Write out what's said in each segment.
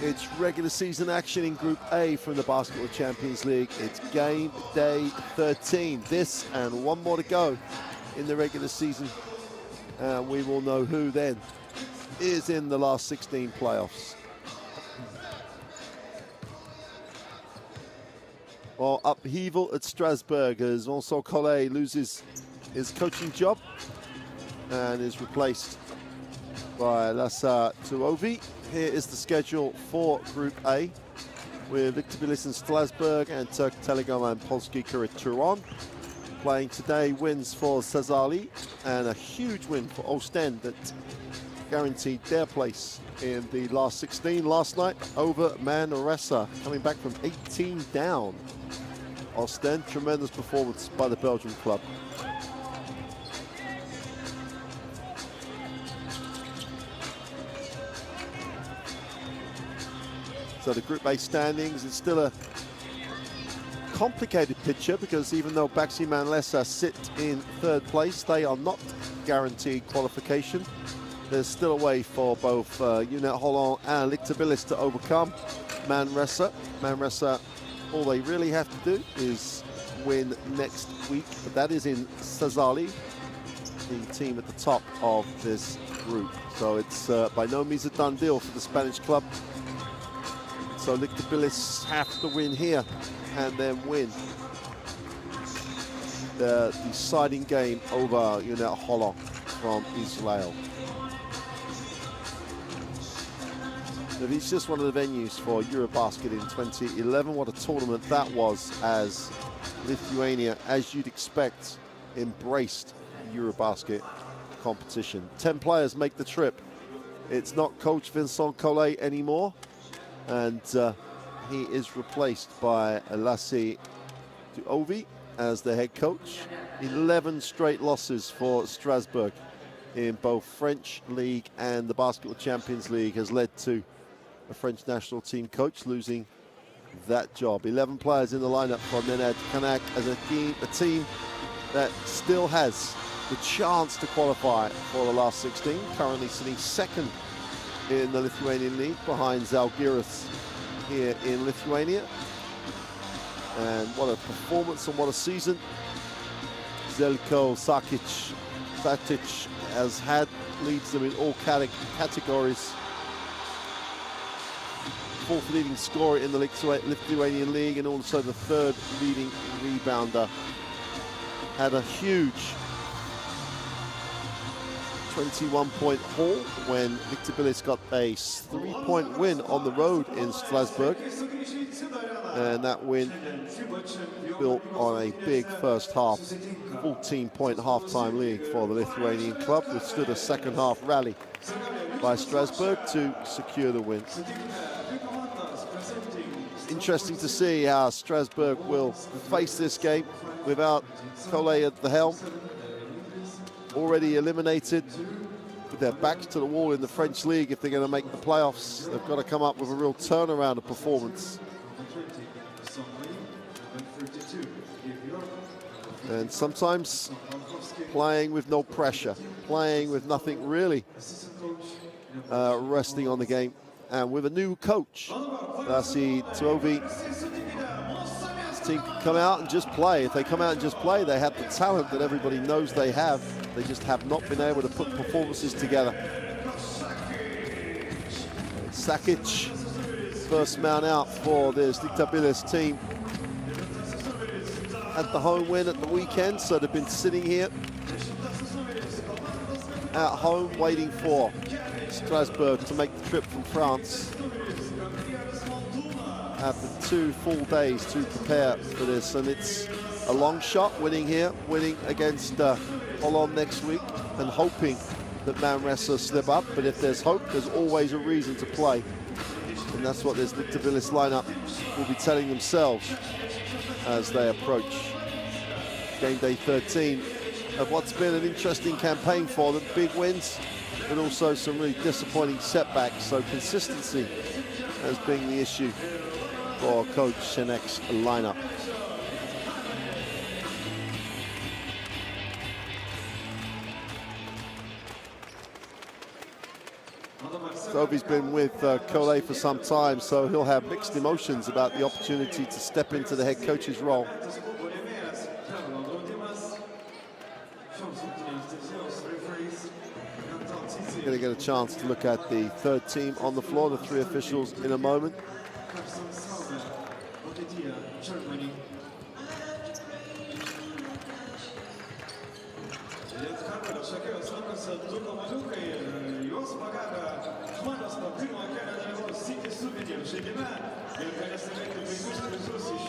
It's regular season action in Group A from the Basketball Champions League. It's game day 13. This and one more to go in the regular season. And we will know who then is in the last 16 playoffs. Well, upheaval at Strasbourg as Vincent Collet loses his coaching job and is replaced by Lassa Tuovi. Here is the schedule for Group A with Lietkabelis and Strasbourg and Turk Telekom and Polski Turon. Playing today wins for Sazali and a huge win for Ostend that guaranteed their place in the last 16 last night over Manresa, coming back from 18 down. Ostend, tremendous performance by the Belgian club. So the Group A standings, it's still a complicated picture because even though Baxi Manresa sit in third place, they are not guaranteed qualification. There's still a way for both Unit Holland and Lietkabelis to overcome Manresa. Manresa, all they really have to do is win next week, but that is in Sazali, the team at the top of this group. So it's by no means a done deal for the Spanish club. So Lietkabelis have to win here and then win the deciding game over Unit Holland from Israel. It's just one of the venues for Eurobasket in 2011. What a tournament that was, as Lithuania, as you'd expect, embraced Eurobasket competition. 10 players make the trip. It's not coach Vincent Collet anymore, and he is replaced by Lassi Tuovi as the head coach. 11 straight losses for Strasbourg in both French League and the Basketball Champions League has led to a French national team coach losing that job. 11 players in the lineup for Nenad Kanak as a team that still has the chance to qualify for the last 16, currently sitting second in the Lithuanian league behind Zalgiris here in Lithuania. And what a performance and what a season Zeljko Sakic has had, leads them in all categories. Fourth leading scorer in the Lithuanian league and also the third leading rebounder. Had a huge 21-point haul when Lietkabelis got a 3-point win on the road in Strasbourg. And that win built on a big first half, 14-point halftime lead for the Lithuanian club, which stood a second half rally by Strasbourg to secure the win. Interesting to see how Strasbourg will face this game without Collet at the helm. Already eliminated with their backs to the wall in the French league. If they're going to make the playoffs, they've got to come up with a real turnaround of performance. And sometimes playing with no pressure, playing with nothing really resting on the game. And with a new coach, Lassi Tuovi, this team can come out and just play. If they come out and just play, they have the talent that everybody knows they have. They just have not been able to put performances together. Sakic, first man out for this Lietkabelis team. Had the home win at the weekend, so they've been sitting here at home waiting for Strasbourg to make the trip from France. After 2 full days to prepare for this, and it's a long shot winning here, winning against Holland next week and hoping that Manresa slip up. But if there's hope, there's always a reason to play, and that's what this Lietkabelis lineup will be telling themselves as they approach game day 13 of what's been an interesting campaign for them. Big wins, but also some really disappointing setbacks. So consistency has been the issue for Coach Senek's lineup. Ovi's been with Cole for some time, so he'll have mixed emotions about the opportunity to step into the head coach's role. We're going to get a chance to look at the third team on the floor, the three officials, in a moment.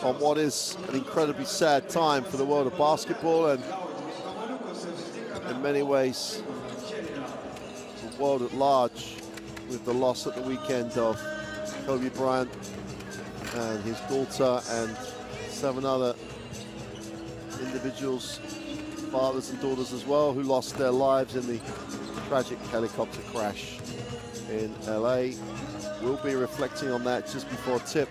On what is an incredibly sad time for the world of basketball, and in many ways the world at large, with the loss at the weekend of Kobe Bryant and his daughter and 7 other individuals, fathers and daughters as well, who lost their lives in the tragic helicopter crash in LA. We'll be reflecting on that just before tip.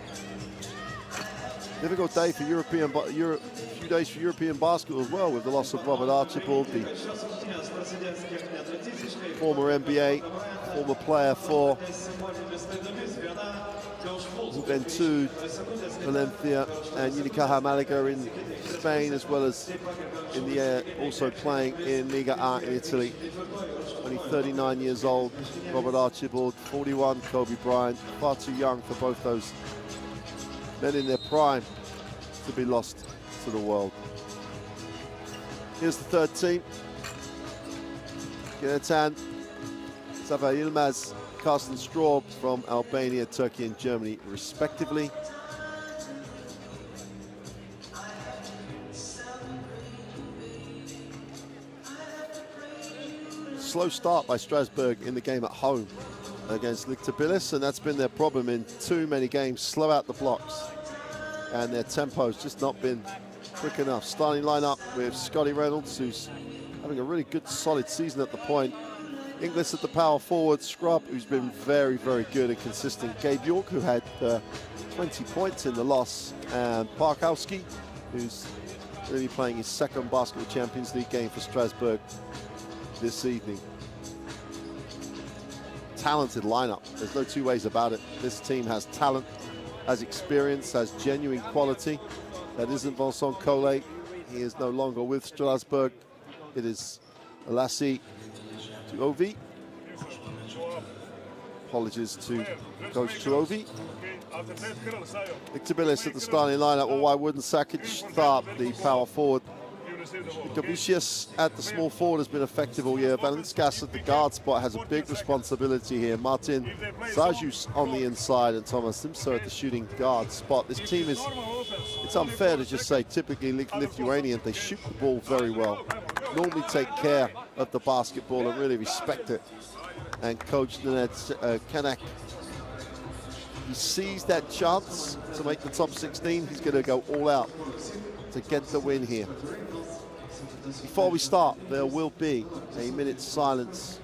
Difficult day for few days for European basketball as well, with the loss of Robert Archibald, the former NBA, former player for Juventud, Valencia and Unicaja Malaga in Spain, as well as in the air, also playing in Liga A in Italy. Only 39 years old, Robert Archibald, 41, Kobe Bryant, far too young for both those men in their prime to be lost to the world. Here's the third team. Genetan, Zafer Yilmaz, Carsten Straub from Albania, Turkey and Germany respectively. Slow start by Strasbourg in the game at home against Lietkabelis, and that's been their problem in too many games. Slow out the blocks, and their tempo's just not been quick enough. Starting lineup with Scotty Reynolds, who's having a really good, solid season at the point. Inglis at the power forward, Scrub, who's been very, very good and consistent. Gabe York, who had 20 points in the loss, and Parkowski, who's really playing his second Basketball Champions League game for Strasbourg this evening. Talented lineup, there's no two ways about it. This team has talent, has experience, has genuine quality. That isn't Vincent Collet. He is no longer with Strasbourg. It is Alassi Tuovi. Apologies to Coach Tuovi. Lietkabelis at the starting lineup. Well, why wouldn't Sakic start, the power forward? Gavicius at the small forward has been effective all year. Valinskas at the guard spot has a big responsibility here. Martin Zajus on the inside and Thomas Simso at the shooting guard spot. This team is, it's unfair to just say typically Lithuanian. They shoot the ball very well, normally take care of the basketball and really respect it. And Coach Nenad Kanak, he sees that chance to make the top 16. He's going to go all out to get the win here. Before we start, there will be a minute's silence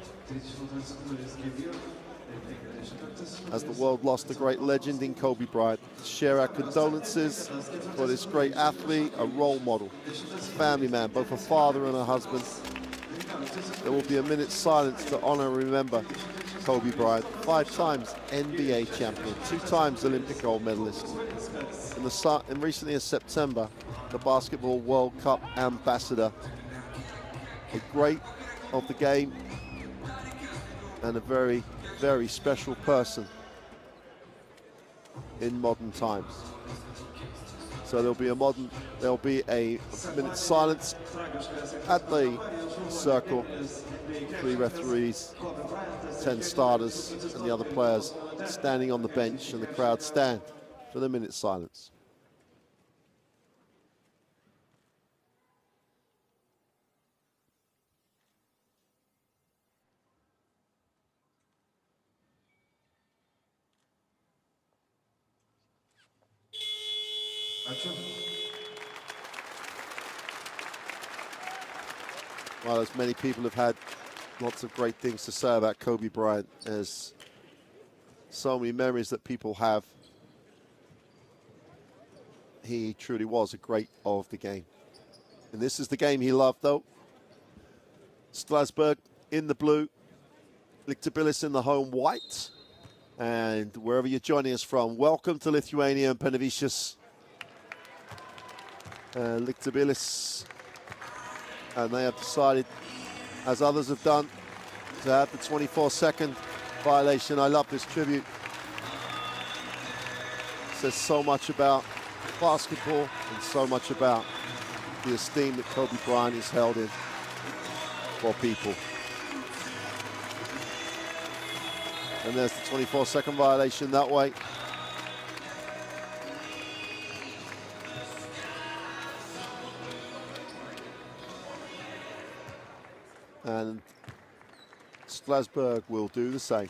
as the world lost a great legend in Kobe Bryant. To share our condolences for this great athlete, a role model, a family man, both a father and a husband. There will be a minute's silence to honor and remember Kobe Bryant, 5 times NBA champion, 2 times Olympic gold medalist, and recently in September, the Basketball World Cup ambassador, a great of the game, and a very, very special person in modern times. So there'll be a minute's silence at the circle. 3 referees, 10 starters, and the other players standing on the bench, and the crowd stand for the minute's silence. Well, as many people have had lots of great things to say about Kobe Bryant, as so many memories that people have. He truly was a great of the game. And this is the game he loved, though. Strasbourg in the blue, Lietkabelis in the home white. And wherever you're joining us from, welcome to Lithuania and Panevėžys. Lietkabelis, and they have decided, as others have done, to have the 24-second violation. I love this tribute. It says so much about basketball and so much about the esteem that Kobe Bryant is held in for people. And there's the 24-second violation that way. And Strasbourg will do the same.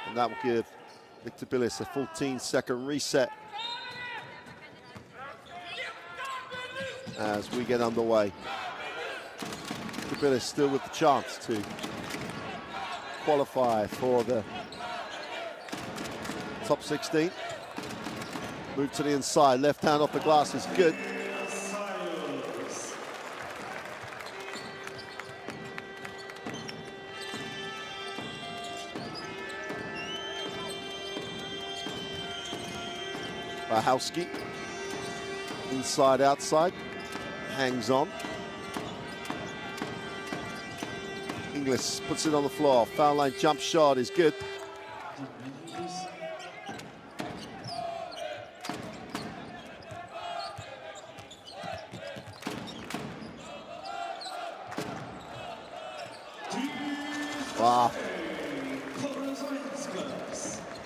And that will give Lietkabelis a 14-second reset as we get underway. Lietkabelis still with the chance to qualify for the top 16. Move to the inside, left hand off the glass is good. Bahowski, inside, outside, hangs on. Inglis puts it on the floor. Foul line jump shot is good. Wow.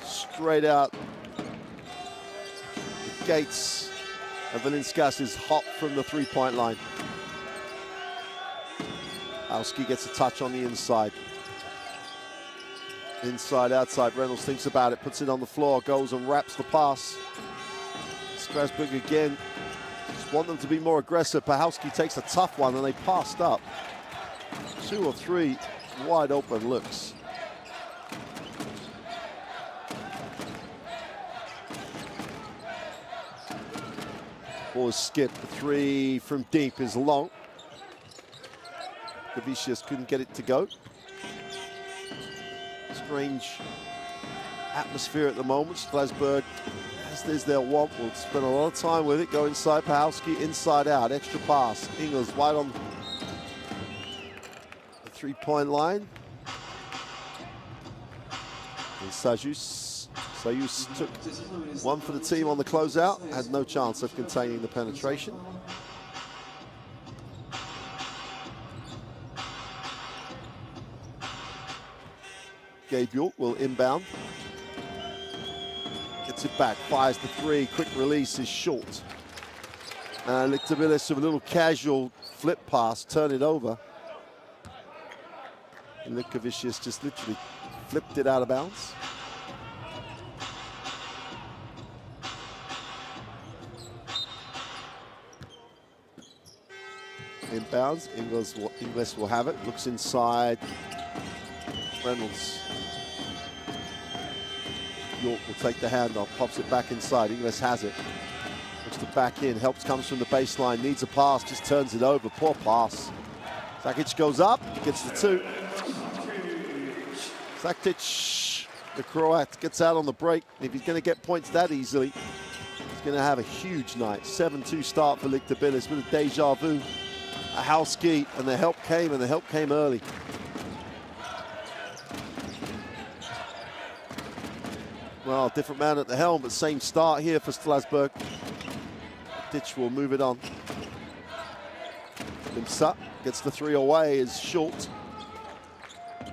Straight out. The gates. And Valinskas is hot from the three-point line. Bahowski gets a touch on the inside. Inside, outside. Reynolds thinks about it, puts it on the floor, goes and wraps the pass. Strasbourg again. Just want them to be more aggressive. Bahowski takes a tough one and they passed up. 2 or 3 wide open looks. Ball is skipped. The 3 from deep is long. Lietkabelis couldn't get it to go. Strange atmosphere at the moment. Strasbourg, as is their want, will spend a lot of time with it. Go inside, Bahowski, inside out, extra pass. Ingles wide on the three-point line. And Sayus took one for the team on the closeout, had no chance of containing the penetration. Gabe York will inbound. Gets it back, fires the 3, quick release is short. Lietkabelis with a little casual flip pass, turn it over. And Lietkabelis just literally flipped it out of bounds. Inbounds, Inglis will have it, looks inside. Reynolds. York will take the handoff, pops it back inside. Inglis has it. Looks to back in, helps comes from the baseline, needs a pass, just turns it over. Poor pass. Sakic goes up, gets the 2. Sakic, the Croat, gets out on the break. If he's going to get points that easily, he's going to have a huge night. 7-2 start for Lietkabelis with a deja vu. Bahowski, and the help came, and the help came early. Well, different man at the helm, but same start here for Strasbourg. Ditch will move it on. Limsa gets the 3 away, is short.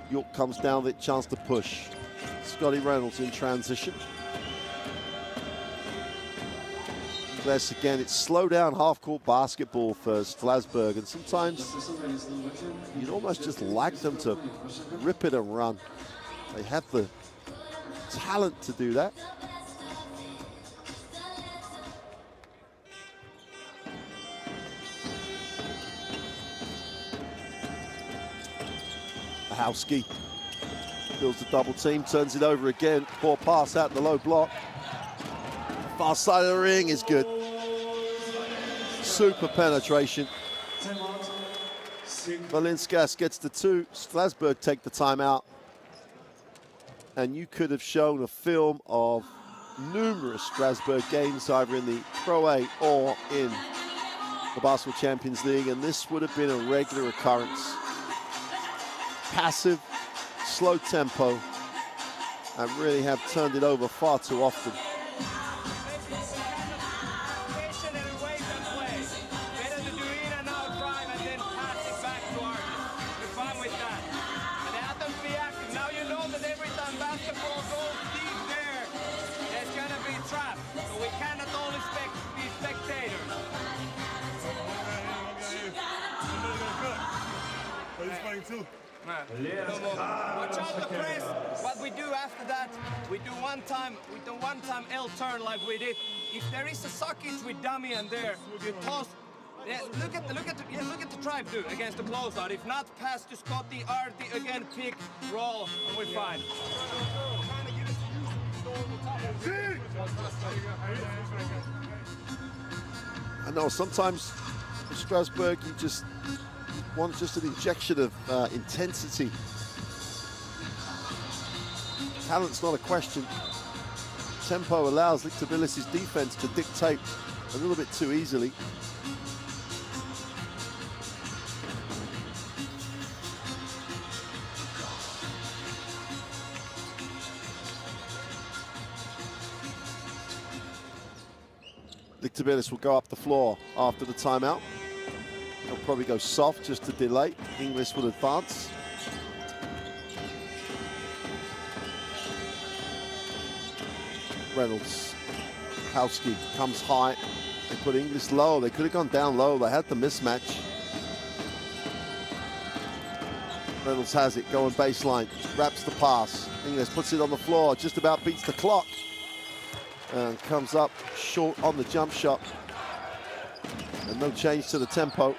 York comes down with a chance to push. Scotty Reynolds in transition. Ingles again, it's slow down half-court basketball for Strasbourg, and sometimes you'd almost just like them to rip it and run. They have the talent to do that. Howski builds the double team, turns it over again. Poor pass out the low block. Far side of the ring is good. Super penetration. Valinskas gets the 2. Strasbourg take the timeout. And you could have shown a film of numerous Strasbourg games, either in the Pro A or in the Basketball Champions League, and this would have been a regular occurrence. Passive, slow tempo, and really have turned it over far too often. Too. Watch out the press. What we do after that, we do one time L turn like we did. If there is a socket with dummy and there, you toss. Yeah, look at the drive do against the closeout. If not, pass to Scotty, Artie again, pick, roll, and we're fine. I know sometimes in Strasbourg you just want just an injection of intensity. Talent's not a question. Tempo allows Lietkabelis' defense to dictate a little bit too easily. Lietkabelis will go up the floor after the timeout. He'll probably go soft just to delay. Inglis will advance. Reynolds, Howski comes high. They put Inglis low. They could have gone down low. They had the mismatch. Reynolds has it, going baseline, wraps the pass. Inglis puts it on the floor, just about beats the clock. And comes up short on the jump shot. And no change to the tempo.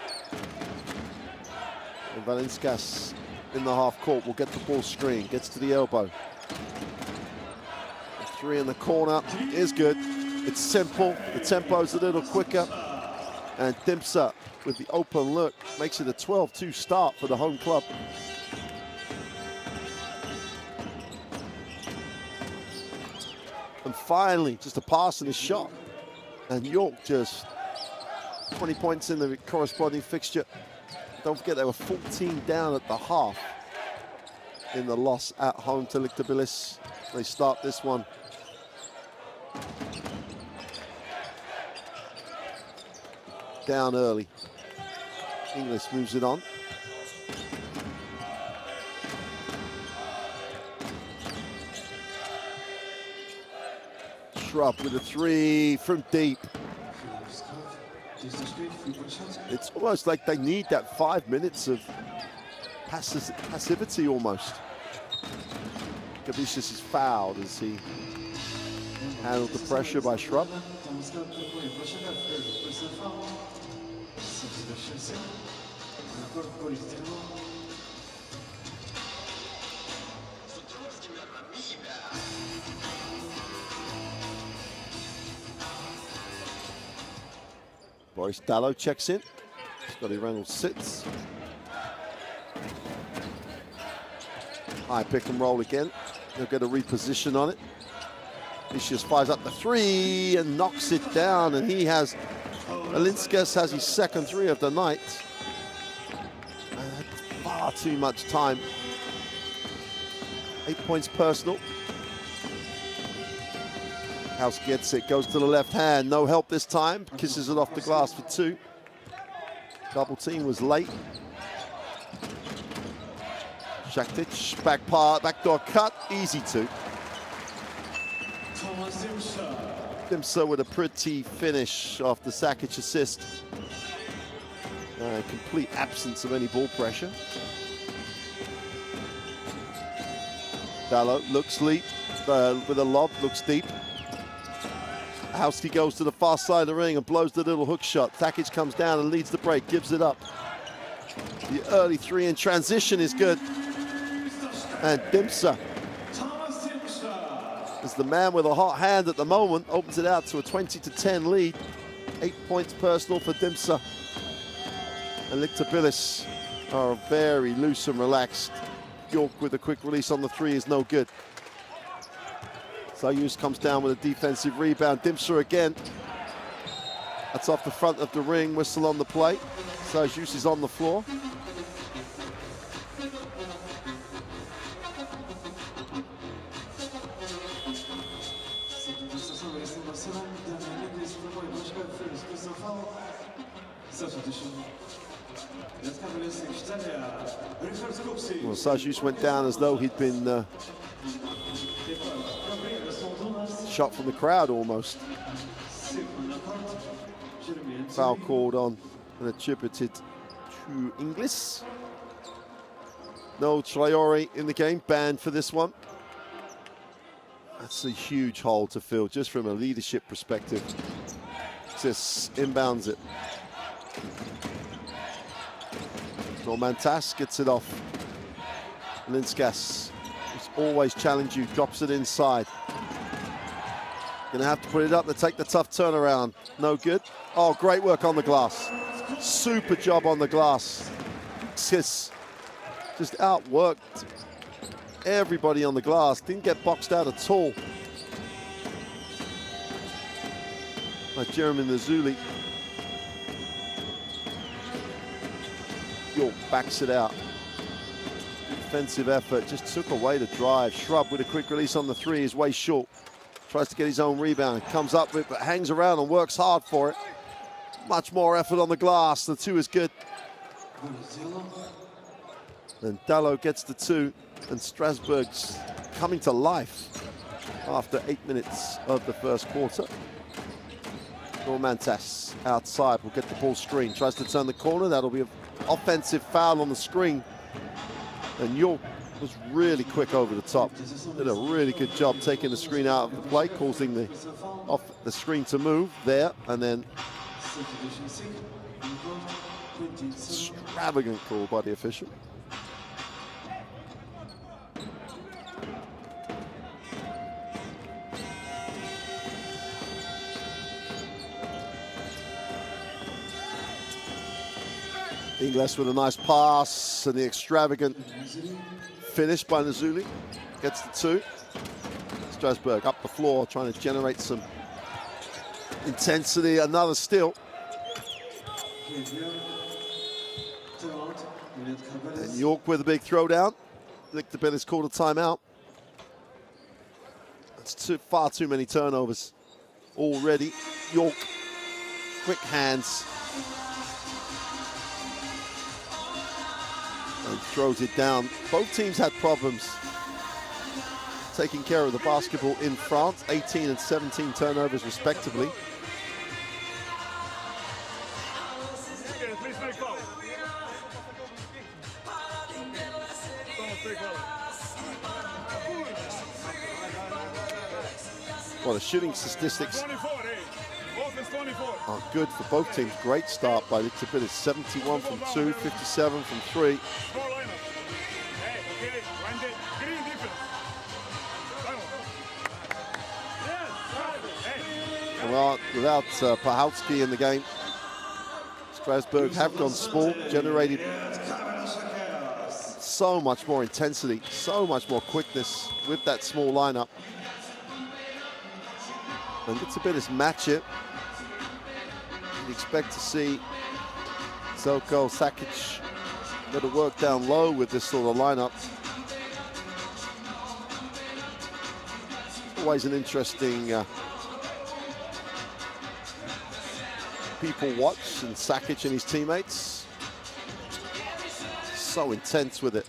And Valinskas in the half court will get the ball screen, gets to the elbow. The 3 in the corner is good. It's simple, the tempo's a little quicker. And Dimsa with the open look makes it a 12-2 start for the home club. And finally, just a pass and a shot. And York just 20 points in the corresponding fixture. Don't forget they were 14 down at the half in the loss at home to Lietkabelis. They start this one. Down early. Inglis moves it on. Shrub with a 3 from deep. It's almost like they need that 5 minutes of passivity almost. Gavicius is fouled as he handled the pressure by Shrub. Boris Dallow checks in. Scotty Reynolds sits. High pick and roll again. They'll get a reposition on it. Vicious fires up the 3 and knocks it down, and he has, Valinskas has his second 3 of the night. And had far too much time. 8 points personal. House gets it, goes to the left hand, no help this time, kisses it off the glass for 2. Double team was late. Shakic, backdoor cut, easy 2. Dimsa with a pretty finish off the Sakic assist. Complete absence of any ball pressure. Dallow looks leap with a lob, looks deep. Howski goes to the far side of the ring and blows the little hook shot. Sakic comes down and leads the break, gives it up. The early 3 in transition is good. And Dimsa is the man with a hot hand at the moment, opens it out to a 20-10 lead. 8 points personal for Dimsa. And Lietkabelis are very loose and relaxed. York with a quick release on the three is no good. Sayus comes down with a defensive rebound. Dimsa again. That's off the front of the ring, whistle on the play. Sayus is on the floor. Well, Sayus went down as though he'd been shot from the crowd almost. Foul called on and attributed to Inglis. No Traore in the game, banned for this one. That's a huge hole to fill just from a leadership perspective. Just inbounds it. Normantas gets it off. Linskas, who's always challenge you, drops it inside. Gonna have to put it up to take the tough turnaround. No good. Oh, great work on the glass. Super job on the glass. Just outworked everybody on the glass. Didn't get boxed out at all. Like Jeremy Nazuli. York backs it out. Defensive effort, just took away the drive. Shrub with a quick release on the three is way short. Tries to get his own rebound, comes up with it, but hangs around and works hard for it. Much more effort on the glass, the two is good. And Dallo gets the two, and Strasbourg's coming to life after 8 minutes of the first quarter. Normantas outside will get the ball screen, tries to turn the corner, that'll be an offensive foul on the screen. And York was really quick over the top. Did a really good job taking the screen out of the play, causing the screen to move there, and then extravagant call by the official. Ingles with a nice pass and the extravagant finish by Nazuli. Gets the two. Strasbourg up the floor trying to generate some intensity. Another steal. And York with a big throwdown. Lietkabelis called a timeout. That's far too many turnovers already. York, quick hands. And throws it down. Both teams had problems taking care of the basketball in France. 18 and 17 turnovers respectively. Well, the shooting statistics are good for both teams. Great start by Lietkabelis. 71 from 2, 57 from 3. Well, without Pahalski in the game, Strasbourg have gone small, generated so much more intensity, so much more quickness with that small lineup. And Lietkabelis match it. You'd expect to see Zelko, Sakic go to work down low with this sort of lineup. Always an interesting people watch, and Sakic and his teammates. So intense with it.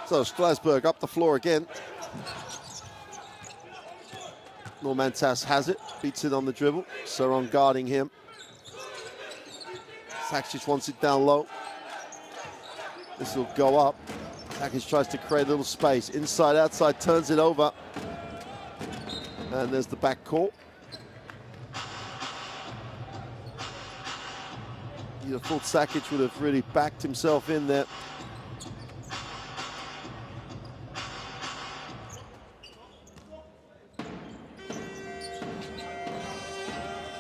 So Strasbourg up the floor again. Normantas has it, beats it on the dribble. Saron guarding him. Sakic wants it down low. This will go up. Sakic tries to create a little space. Inside, outside, turns it over. And there's the back court. You'd have thought Sakic would have really backed himself in there.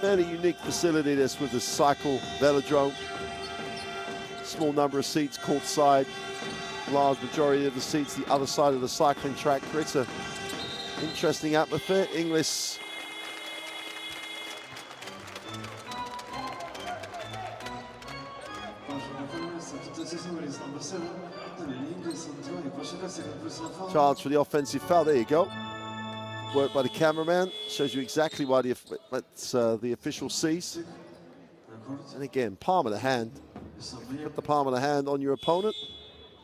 Fairly unique facility this with the cycle velodrome. Small number of seats courtside. Large majority of the seats the other side of the cycling track. Creates an interesting atmosphere. Inglis charge for the offensive foul. There you go. Work by the cameraman. Shows you exactly why the official sees. And again, palm of the hand. Put the palm of the hand on your opponent.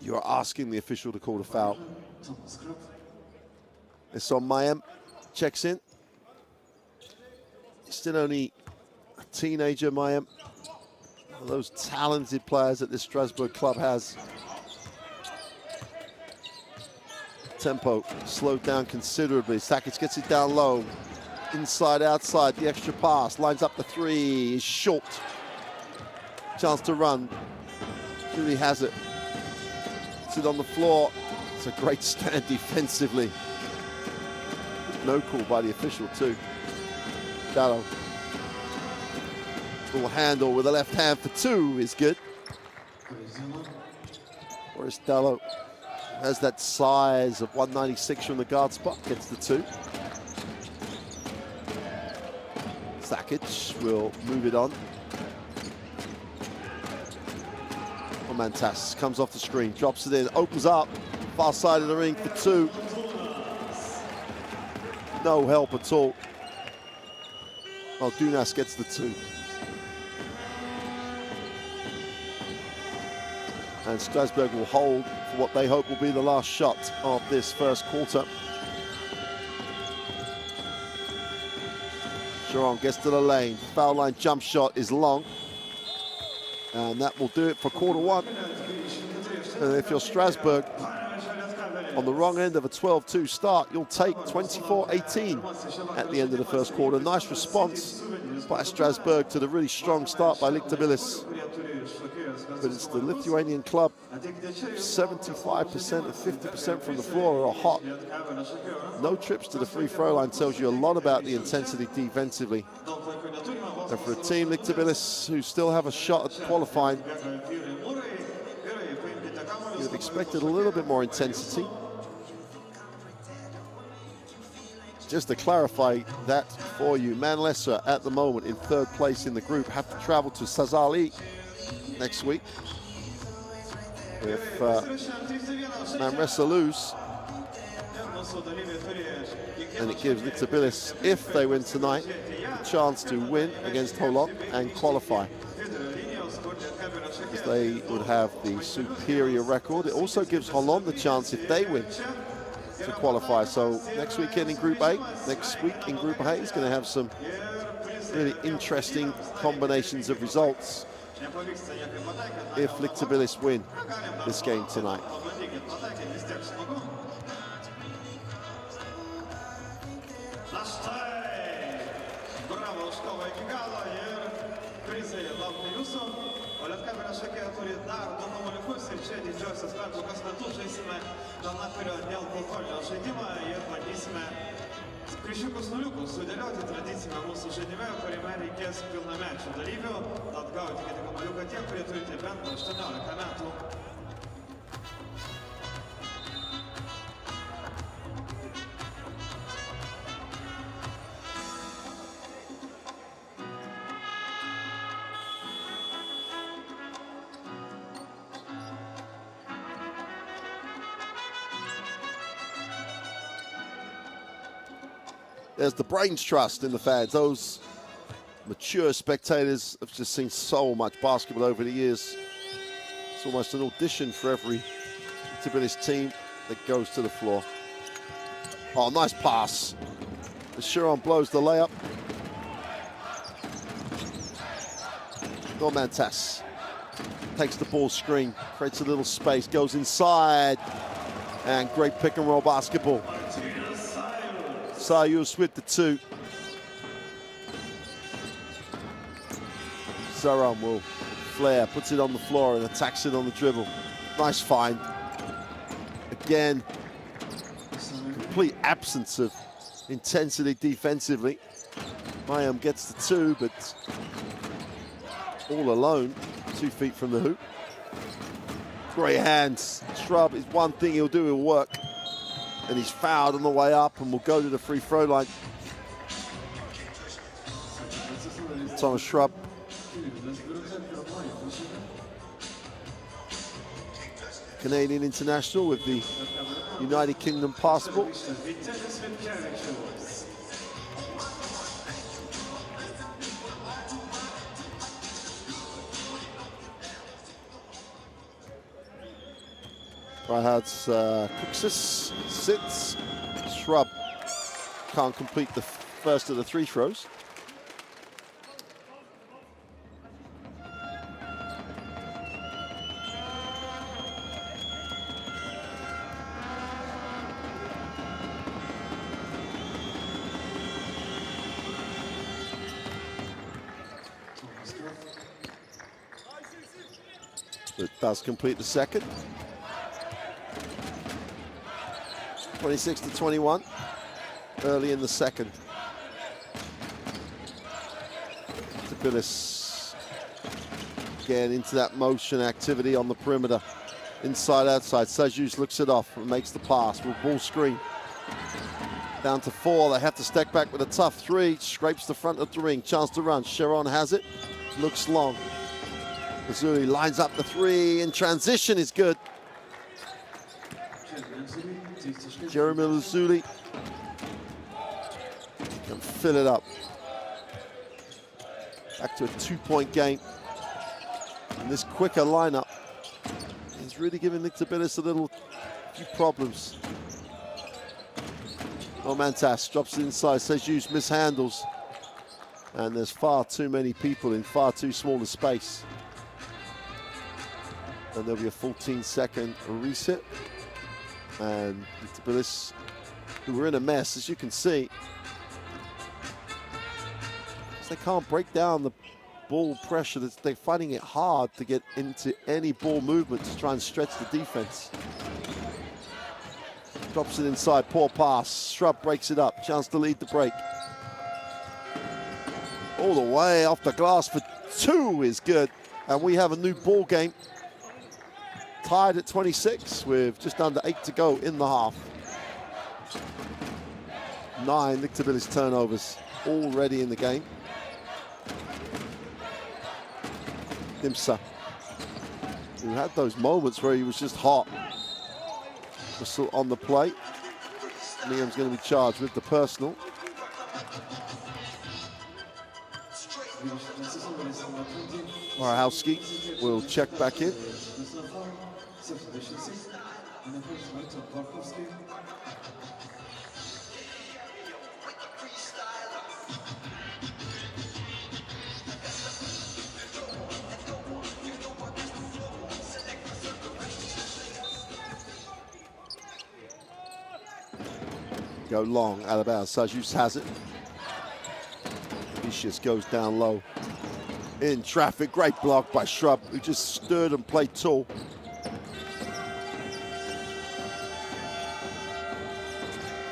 You are asking the official to call the foul. It's on Mayem. Checks in. Still only a teenager, Mayem. One of those talented players that this Strasbourg club has. Tempo slowed down considerably. Sakic gets it down low. Inside, outside, the extra pass. Lines up the three. Is short. Chance to run. Really has it. Sit on the floor. It's a great stand defensively. No call by the official too. Dallo. Full handle with a left hand for two is good. Boris Dallo has that size of 196 from the guard spot, gets the two. Sakic will move it on. Mantas comes off the screen, drops it in, opens up, far side of the ring for two. No help at all. Oh, Dunas gets the two. And Strasbourg will hold for what they hope will be the last shot of this first quarter. Sharon gets to the lane. Foul line jump shot is long. And that will do it for quarter one. And if you're Strasbourg, on the wrong end of a 12-2 start, you'll take 24-18 at the end of the first quarter. Nice response by Strasbourg to the really strong start by Lietkabelis. But it's the Lithuanian club. 75% and 50% from the floor are hot. No trips to the free throw line tells you a lot about the intensity defensively. And for a team, Lietkabelis, who still have a shot at qualifying, you'd have expected a little bit more intensity. Just to clarify that for you, Manresa at the moment in third place in the group have to travel to Sazali next week. If Manresa lose, and it gives Lietkabelis, if they win tonight, a chance to win against Holon and qualify, because they would have the superior record. It also gives Holon the chance, if they win, to qualify. So next weekend in Group A, next week in Group A is going to have some really interesting combinations of results if Lietkabelis win this game tonight. Kryžiukus nuliukus sudėlioti tradicinę mūsų žaidime, kuriame reikės pilnamečių dalyvių, atgauti kitą kamuoliuką tie, kurie turite bent 18 metų. There's the brains trust in the fans. Those mature spectators have just seen so much basketball over the years. It's almost an audition for every Lietkabelis team that goes to the floor. Oh, nice pass. Sharon blows the layup. Mantas takes the ball screen, creates a little space, goes inside, and great pick and roll basketball. Sayus with the two. Saram will flare, puts it on the floor and attacks it on the dribble. Nice find. Again, complete absence of intensity defensively. Mayhem gets the 2, but all alone, 2 feet from the hoop. Great hands. Shrub is one thing he'll do, he'll work. And he's fouled on the way up and will go to the free throw line. Thomas Shrub. Canadian international with the United Kingdom passport. Reinhard's Kuxis sits. Shrub can't complete the first of the 3 throws. But does complete the second. 26-21, early in the second. Lietkabelis again into that motion activity on the perimeter. Inside, outside. Sajus looks it off and makes the pass with ball screen. Down to 4. They have to stack back with a tough 3. Scrapes the front of the ring. Chance to run. Sharon has it. Looks long. Mazzulli lines up the 3 in transition is good. Jeremy Mazzulli can fill it up. Back to a 2-point game. And this quicker lineup is really giving Lietkabelis a few problems. Omantas drops it inside. Sajus mishandles. And there's far too many people in far too small a space. And there'll be a 14-second reset. And Lietkabelis, who were in a mess, as you can see. They can't break down the ball pressure. They're finding it hard to get into any ball movement to try and stretch the defense. Drops it inside, poor pass. Shrub breaks it up, chance to lead the break. All the way off the glass for 2 is good. And we have a new ball game. Tied at 26 with just under 8 to go in the half. 9 Lietkabelis turnovers already in the game. Nimsa, who had those moments where he was just hot. Whistle on the plate. Liam's going to be charged with the personal. Warahowski will check back in. Go long, out of bounds. Sajus has it. Vicious goes down low. In traffic, great block by Shrub, who just stood and played tall.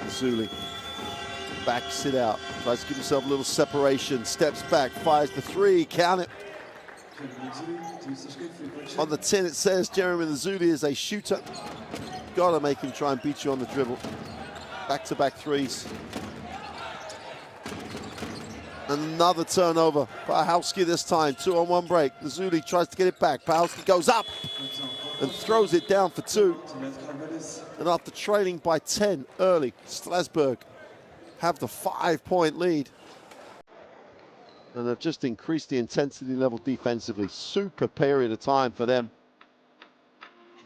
Mazzulli backs it out, tries to give himself a little separation, steps back, fires the 3, count it. On the 10 it says Jeremy Mazzulli is a shooter. Gotta make him try and beat you on the dribble. Back-to-back 3s. Another turnover. Pahowski this time, 2-on-1 break. Mazzulli tries to get it back. Pahowski goes up and throws it down for 2. And after trailing by 10 early, Strasbourg have the 5-point lead. And they've just increased the intensity level defensively. Super period of time for them.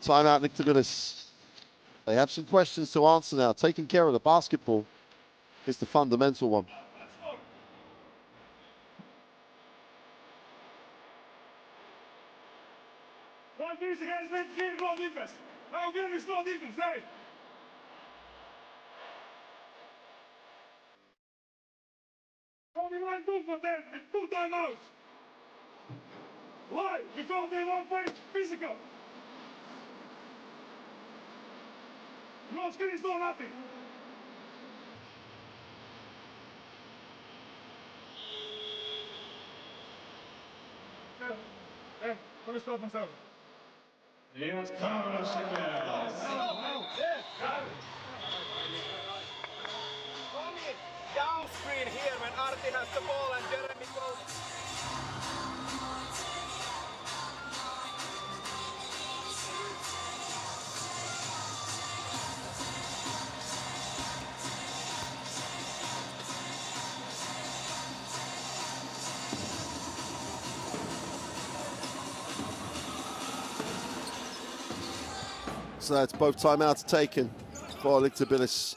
Timeout, Lietkabelis. They have some questions to answer now. Taking care of the basketball is the fundamental one. Only 1-2 for them, and 2 timeouts. Why? Because they won't play physical. No screens, no nothing. Får du stå på så? Lietkabelis and Down screen here when Arti has the ball and Jeremy goes. So that's both timeouts taken for Lietkabelis.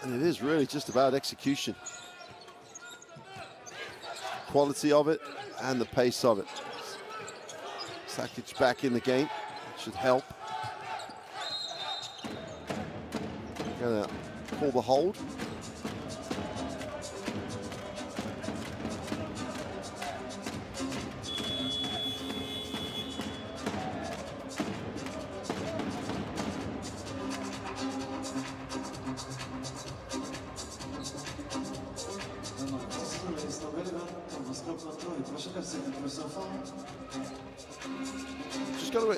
And it is really just about execution. Quality of it and the pace of it. Sakic back in the game. Should help. Gonna pull the hold. Just got to,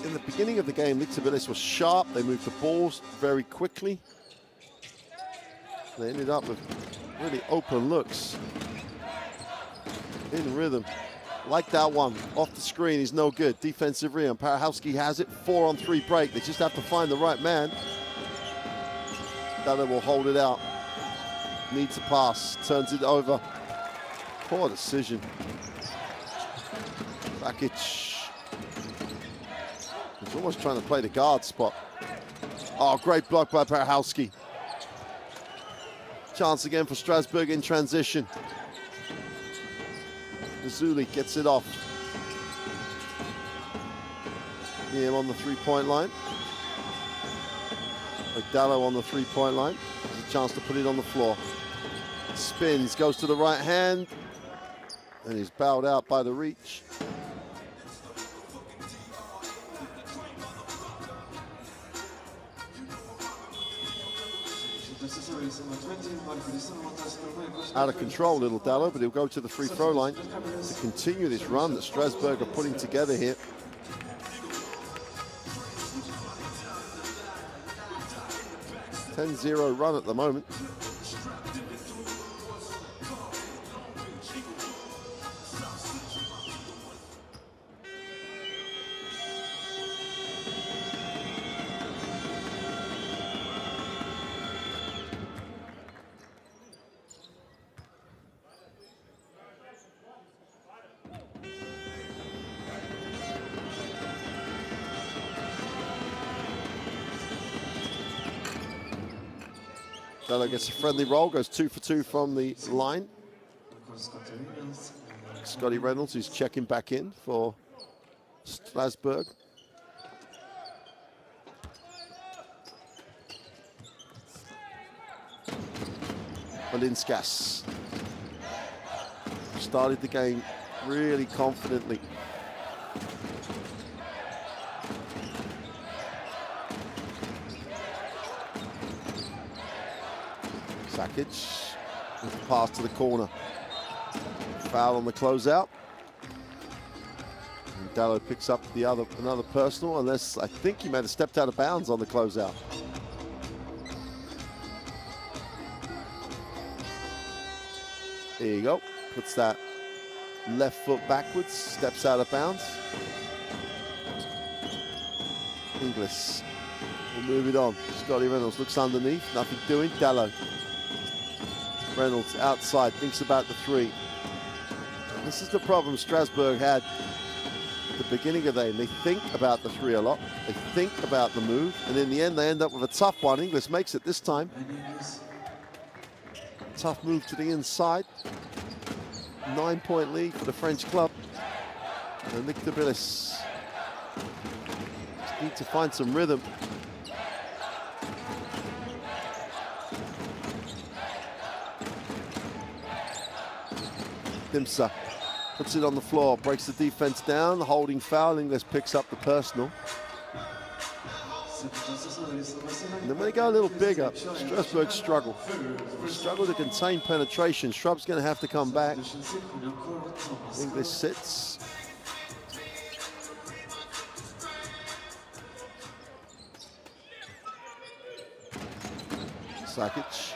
in the beginning of the game, Lietkabelis was sharp. They moved the balls very quickly. They ended up with really open looks. In rhythm. Like that one. Off the screen is no good. Defensive rebound. Parahowski has it. 4-on-3 break. They just have to find the right man. Dada will hold it out. Needs a pass. Turns it over. Poor decision. Sakic. He's almost trying to play the guard spot. Oh, great block by Parahowski. Chance again for Strasbourg in transition. Zuli gets it off. Him on the three-point line. Dallo on the three-point line. There's a chance to put it on the floor. Spins, goes to the right hand. And he's bowed out by the reach. Out of control, little Dallo, but he'll go to the free throw line to continue this run that Strasbourg are putting together here. A 10-0 run at the moment. Dallo gets a friendly roll, goes 2 for 2 from the line. Scotty Reynolds, who's checking back in for Strasbourg. Valinskas started the game really confidently. Sakic with the pass to the corner. Foul on the closeout. And Dallo picks up another personal, unless I think he might have stepped out of bounds on the closeout. There you go. Puts that left foot backwards, steps out of bounds. Inglis will move it on. Scotty Reynolds looks underneath, nothing doing. Dallo. Reynolds outside, thinks about the three. This is the problem Strasbourg had at the beginning of the game. They think about the three a lot. They think about the move, and in the end they end up with a tough one. Inglis makes it this time. Tough move to the inside. 9-point lead for the French club. And Lietkabelis need to find some rhythm. Dimsa puts it on the floor, breaks the defense down, holding foul. Inglis picks up the personal. And then when they go a little bigger, Strasbourg struggle to contain penetration. Shrub's going to have to come back. Inglis sits. Sakic.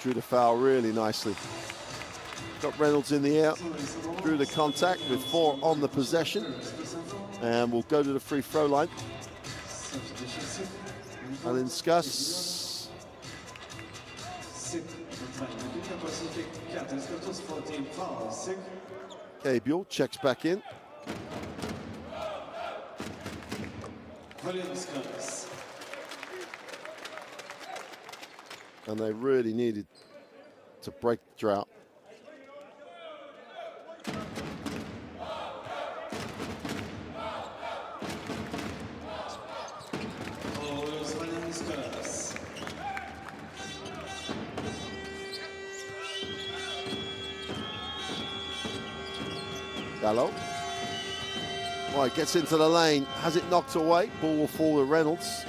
Drew the foul really nicely. Got Reynolds in the air, drew the contact with 4 on the possession. And we'll go to the free throw line. Lietkabelis. Gabriel checks back in. And they really needed to break the drought. Gallo. Right, gets into the lane, has it knocked away. Ball will fall to Reynolds.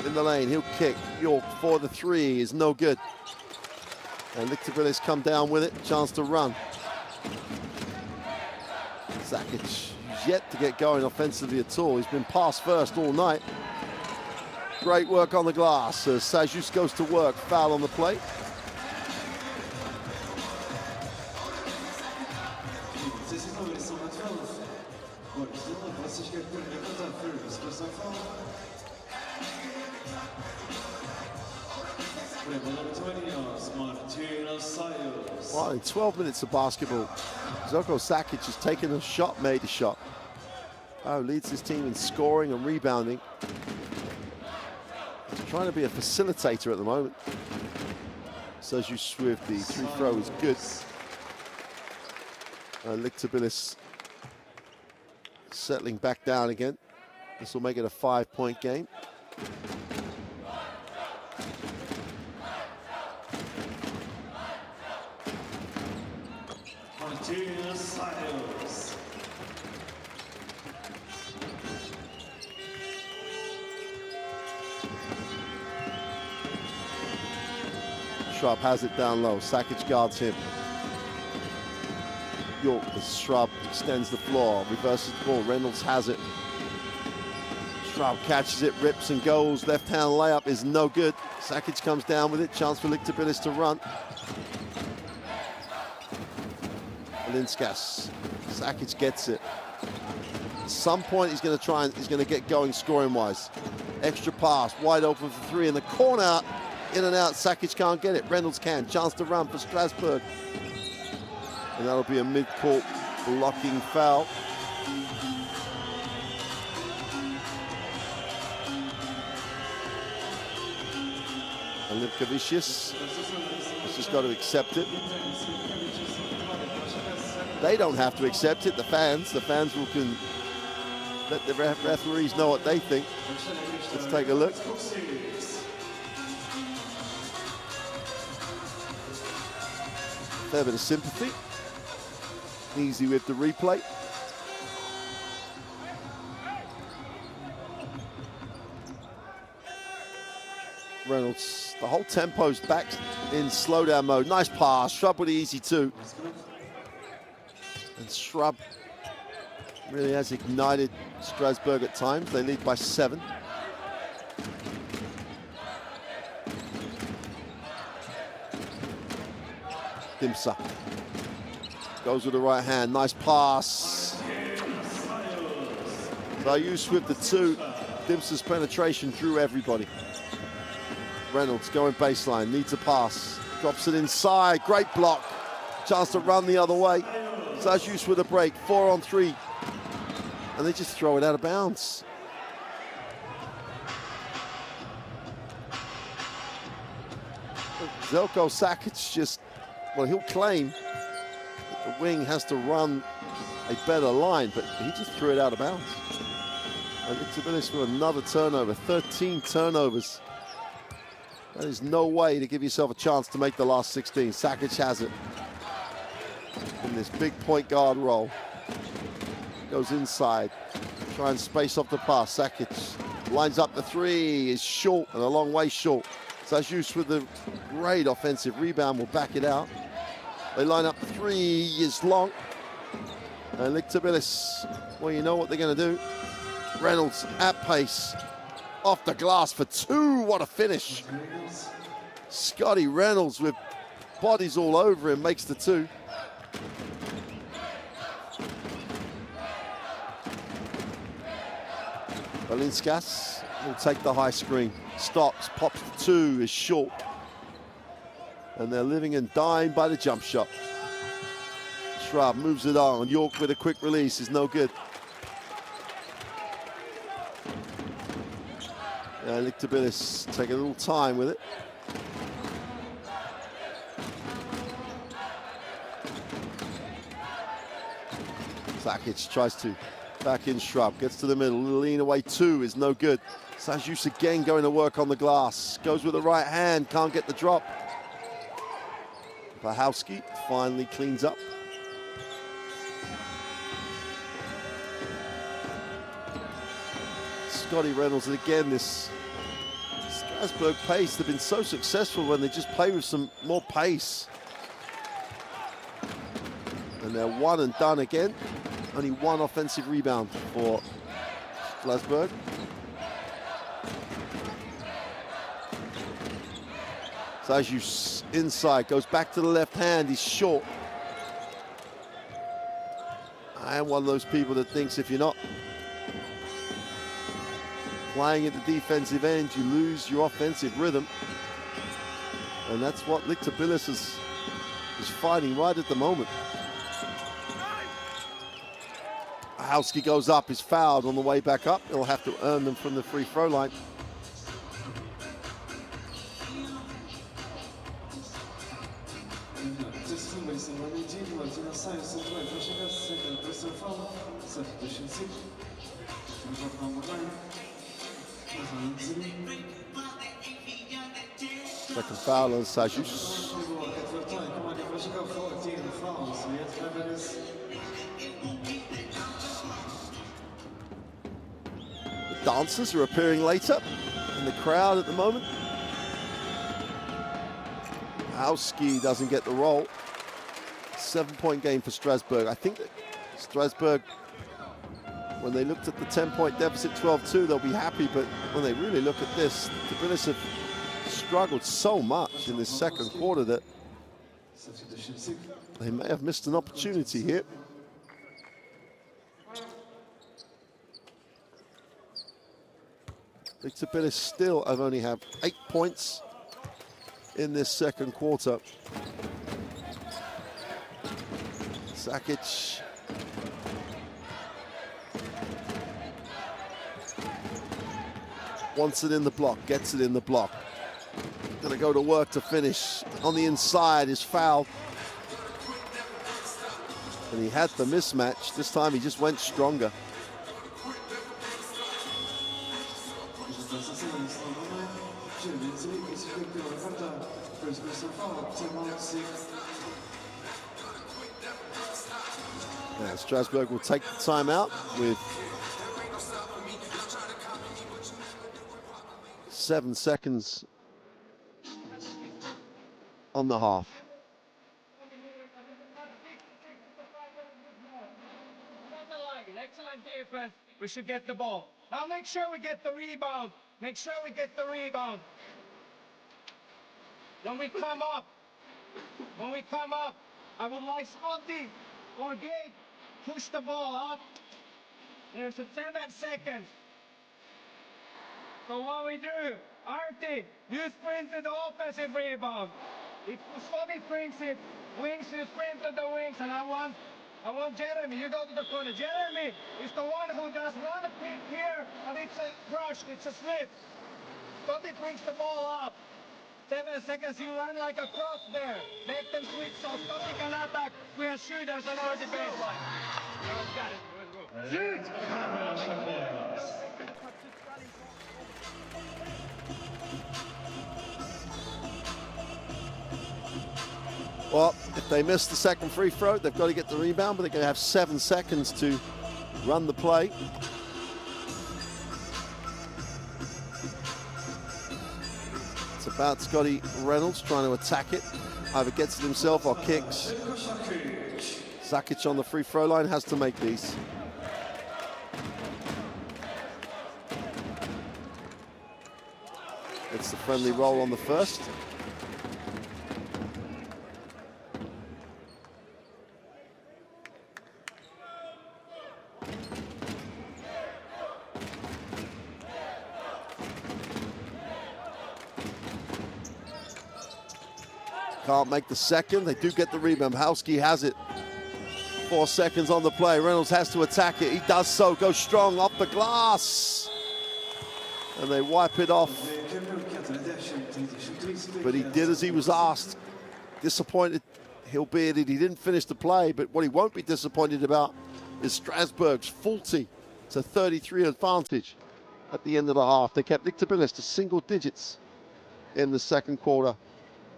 In the lane, he'll kick. York for the 3 is no good. And Lietkabelis come down with it, chance to run. Sakic, who's yet to get going offensively at all. He's been pass first all night. Great work on the glass as Sajus goes to work, foul on the play. Well, in 12 minutes of basketball, Željko Sakic has taken a shot, made a shot. Oh, leads his team in scoring and rebounding. He's trying to be a facilitator at the moment. Sajus with the free throw is good. Lietkabelis settling back down again. This will make it a 5-point game. Shrub has it down low. Sakic guards him. York as Shrub extends the floor, reverses the ball. Reynolds has it. Shrub catches it, rips and goes. Left-hand layup is no good. Sakic comes down with it. Chance for Lietkabelis to run. Lietkabelis. Sakic gets it. At some point he's going to get going scoring-wise. Extra pass, wide open for 3 in the corner. In and out, Sakic can't get it. Reynolds can. Chance to run for Strasbourg. And that'll be a mid-court blocking foul. And Lietkabelis has just got to accept it. They don't have to accept it, the fans. The fans can let the referees know what they think. Let's take a look. Fair bit of sympathy. Easy with the replay. Reynolds, the whole tempo's back in slowdown mode. Nice pass. Shrub with the easy 2. And Shrub really has ignited Strasbourg at times. They lead by 7. Dimsa goes with the right hand. Nice pass. Sajus with the 2. Dimsa's penetration drew everybody. Reynolds going baseline, needs a pass. Drops it inside. Great block. Chance to run the other way. Sajus with a break. 4 on 3. And they just throw it out of bounds. Željko Sakic just, well, he'll claim that the wing has to run a better line, but he just threw it out of bounds. And Lietkabelis with another turnover, 13 turnovers. That is no way to give yourself a chance to make the last 16. Sakic has it in this big point guard role. Goes inside, try and space off the pass. Sakic lines up the 3, is short and a long way short. Sajus with the great offensive rebound will back it out. They line up the 3, is long. And Lietkabelis, well, you know what they're going to do. Reynolds at pace, off the glass for 2. What a finish. Scotty Reynolds with bodies all over him makes the 2. Balinskas will take the high screen. Stops, pops the 2, is short. And they're living and dying by the jump shot. Schraub moves it on. York with a quick release is no good. Lietkabelis take a little time with it. Sakic tries to back in Schraub, gets to the middle, lean away 2 is no good. Sajus again going to work on the glass. Goes with the right hand, can't get the drop. Pahowski finally cleans up. Scotty Reynolds, and again this Strasbourg pace, they've been so successful when they just play with some more pace. And they're 1 and done again. Only 1 offensive rebound for Strasbourg. Sajus inside, goes back to the left hand, he's short. I am one of those people that thinks if you're not playing at the defensive end, you lose your offensive rhythm. And that's what Lietkabelis is fighting right at the moment. Pahowski goes up, is fouled on the way back up. He'll have to earn them from the free throw line. Second foul on Sajus. The dancers are appearing later in the crowd at the moment. Pahowski doesn't get the roll. 7-point game for Strasbourg. I think that Strasbourg, when they looked at the 10-point deficit, 12-2, they'll be happy, but when they really look at this, the Tbilisi have struggled so much in this second quarter that they may have missed an opportunity here. Lietkabelis still have only have 8 points in this second quarter. Sakic. Wants it in the block, gets it in the block. Gonna go to work to finish. On the inside is fouled. And he had the mismatch. This time he just went stronger. Yeah, Strasbourg will take the timeout with 7 seconds on the half. Excellent defense. We should get the ball. Now make sure we get the rebound. Make sure we get the rebound. When we come up, I would like Scotty or Gabe push the ball up. There's a 7 seconds. So what we do, Artie, you sprint to the offensive rebound. If Scotty brings it, wings, you sprint to the wings, and I want Jeremy, you go to the corner. Jeremy is the one who does run a pick here, and it's a rush, it's a slip. Scotty brings the ball up. 7 seconds, you run like a cross there. Make them switch so Scotty can attack. We are shooters on our baseline. Got it. Shoot! Well, if they miss the second free throw, they've got to get the rebound, but they're going to have 7 seconds to run the play. It's about Scotty Reynolds trying to attack it. Either gets it himself or kicks. Zakic on the free throw line has to make these. It's the friendly roll on the first. Can't make the second. They do get the rebound. Halski has it. 4 seconds on the play. Reynolds has to attack it. He does so. Goes strong off the glass. And they wipe it off. But he did as he was asked. Disappointed, he'll be that he didn't finish the play. But what he won't be disappointed about is Strasbourg's 40-33 advantage at the end of the half. They kept Lietkabelis to single digits in the second quarter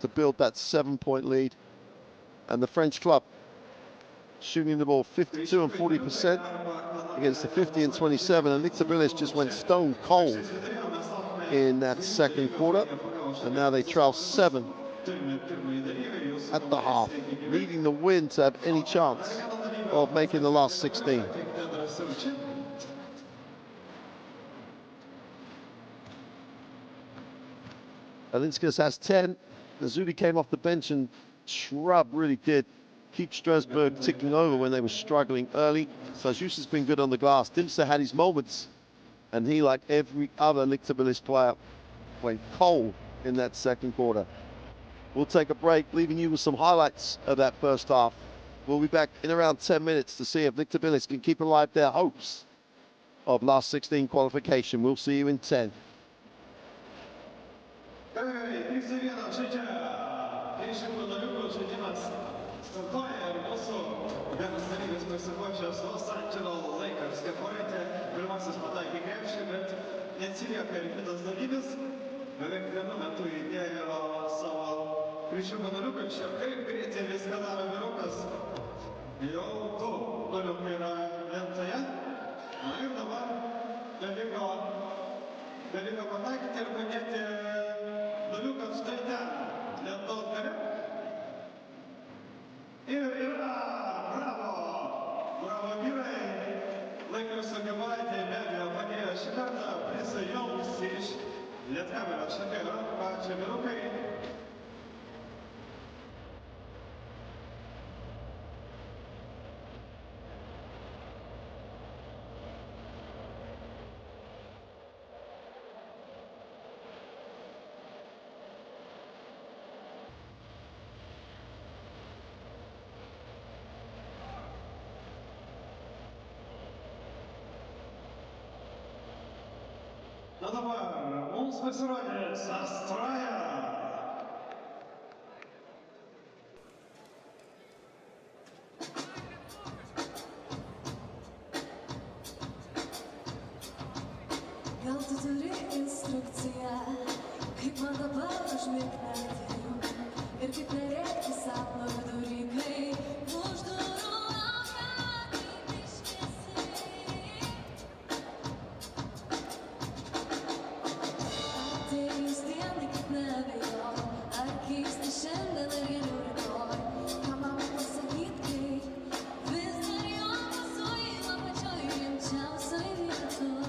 to build that 7-point lead. And the French club shooting the ball 52 and 40% against the 50 and 27. And Lietkabelis just went stone cold in that second quarter. And now they trail 7 at the half, needing the win to have any chance of making the last 16. Alinskas has 10. Nazuli came off the bench, and Shrub really did keep Strasbourg ticking over when they were struggling early. Sajus has been good on the glass. Dimsa had his moments, and he, like every other Lietkabelis player, went cold in that second quarter. We'll take a break, leaving you with some highlights of that first half. We'll be back in around 10 minutes to see if Lietkabelis can keep alive their hopes of last 16 qualification. We'll see you in 10. Beveik vienu metu įdėjo savo kryžių banaliuką čia, kaip greitai viską daro vyrukas. Jau 2 banaliukai yra lentoje. Na ir dabar beliko pataikyti ir padėti banaliuką štai ten, lentos gale. Ir yra, bravo! Bravo vyrai! Lakers Lietkabelis be abejo padėjo šį kartą prizą jums iš Lietkabelis, štai ranką čia vyrukai. Na dabar mums pasirodys Astraja. Gal tu turi instrukciją, kaip man dabar užmigti ir kaip nereikia sapno vidury, kai už durų laukia kaip iškesi. Atėjus dienai kaip nebejoju, ar keisti šiandien ar geriau rytoj. Ką man pasakyt, kai vis dar jo pasuoju apačioj rimčiausioj vietoj.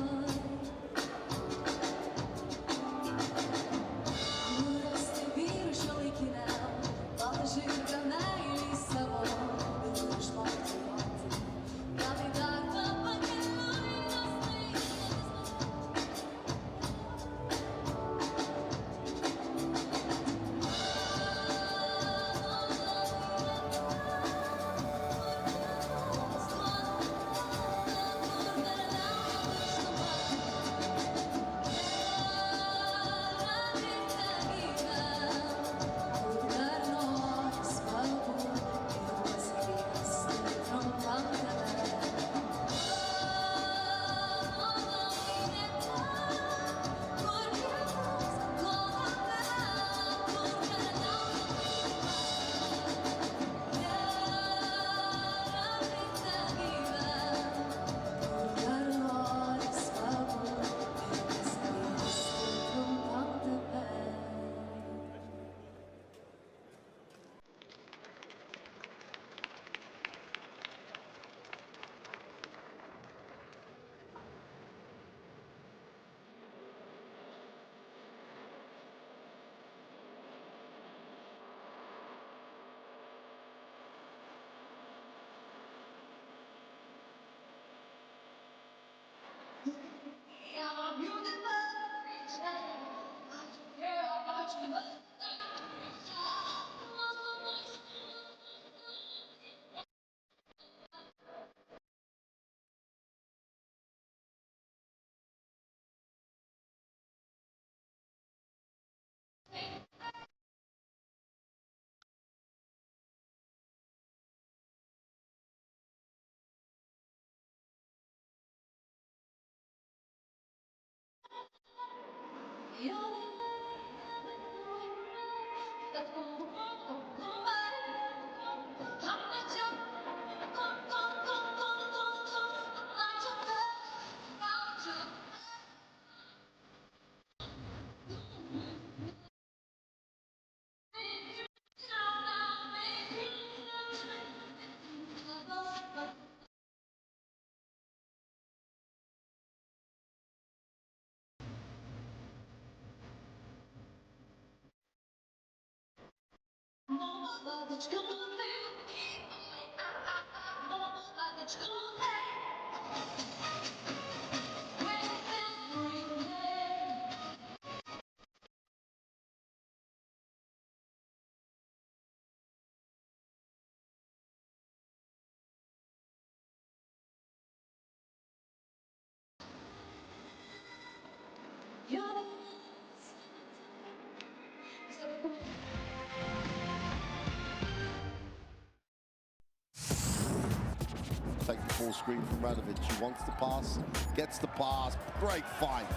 Take the full screen from Radovic. He wants the pass, gets the pass. Great fight.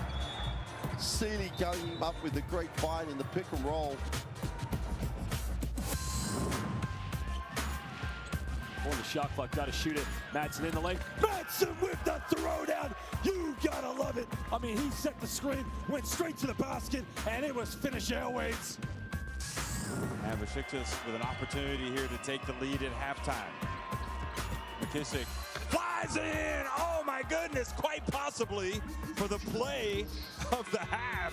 Sealy going him up with a great fight in the pick and roll. On the shot clock, got to shoot it. Madsen in the lane. Madsen with the throwdown. You gotta love it. I mean, he set the screen, went straight to the basket, and it was finish airways. And Besiktas with an opportunity here to take the lead at halftime. McKissick flies in. Oh my goodness, quite possibly for the play of the half.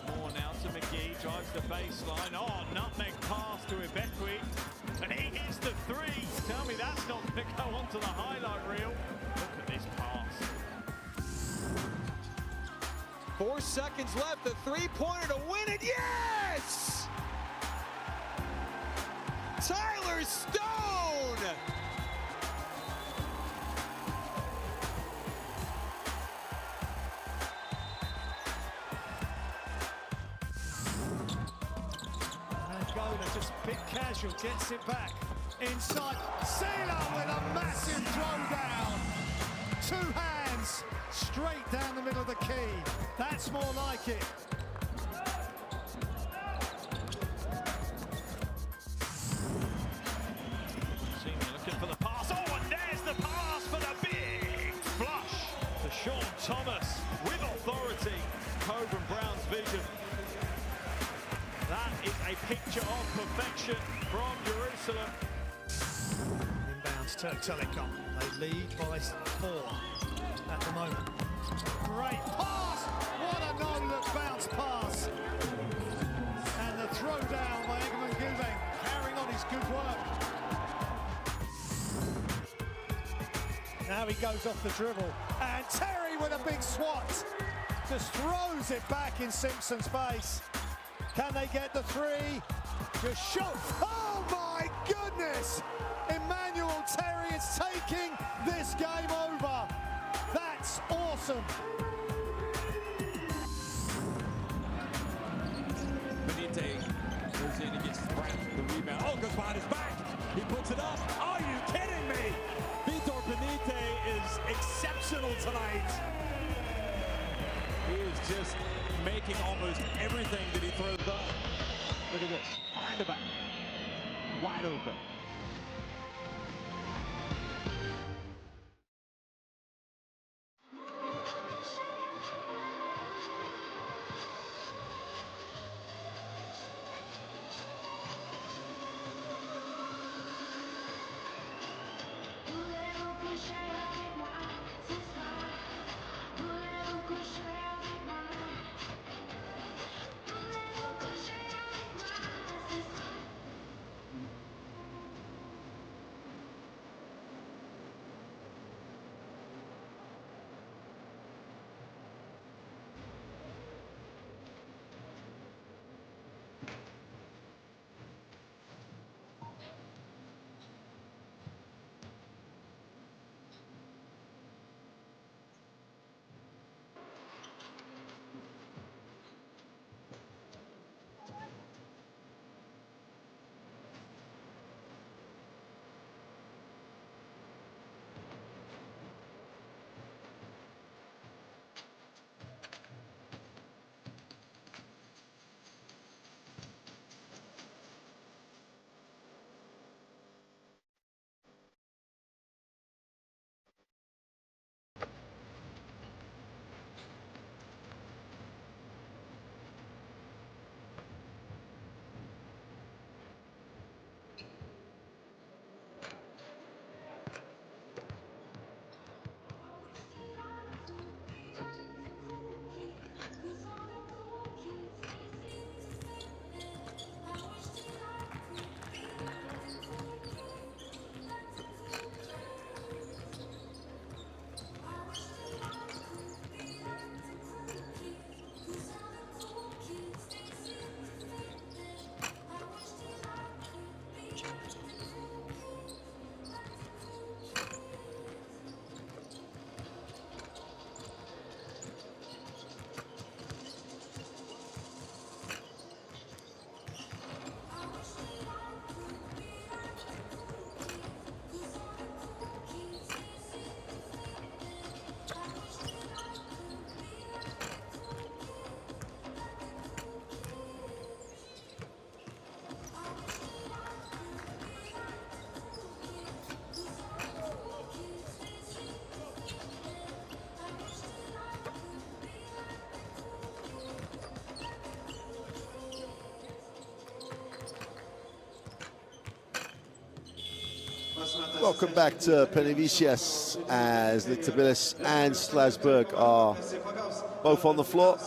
More now to McGee, drives the baseline. Oh, nutmeg pass to Ibekwe. And he hits the three. Tell me that's not going to go onto the highlight reel. Look at this pass. 4 seconds left, the three-pointer to win it, yes! Tyler Stone! Angola just a bit casual, gets it back. Inside, Sela with a massive throwdown. Two hands, straight down the middle of the key. That's more like it. Looking for the pass. Oh, and there's the pass for the big flush to Sean Thomas with authority. Coburn Brown's vision. That is a picture of perfection from Jerusalem. Inbounds Turk Telecom. They lead by 4 at the moment. Great pass! What a no-look bounce pass! And the throw down by Egemen Guveng, carrying on his good work. Now he goes off the dribble, and Terry with a big swat just throws it back in Simpson's face. Can they get the three? Just shot. Oh my goodness! Emmanuel Terry is taking this game over. That's awesome. Benite goes in and gets the rebound. Oh, goes behind his back. He puts it up. Are you kidding me? Vitor Benite is exceptional tonight. He is just making almost everything that he throws up. Look at this. Behind the back. Wide open. Welcome back to Penivicius as Lietkabelis and Strasbourg are both on the floor.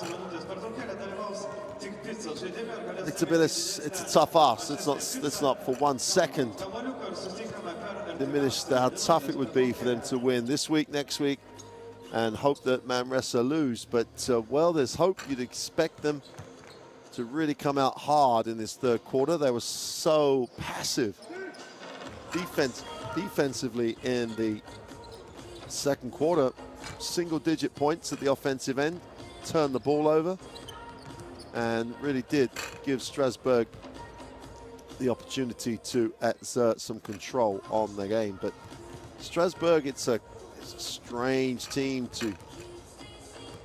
Lietkabelis, it's a tough ask. Let's not for 1 second diminish how tough it would be for them to win this week, next week, and hope that Manresa lose. But, well, there's hope. You'd expect them to really come out hard in this third quarter. They were so passive defensively in the second quarter. Single-digit points at the offensive end, turned the ball over, and really did give Strasbourg the opportunity to exert some control on the game. But Strasbourg, it's a strange team to,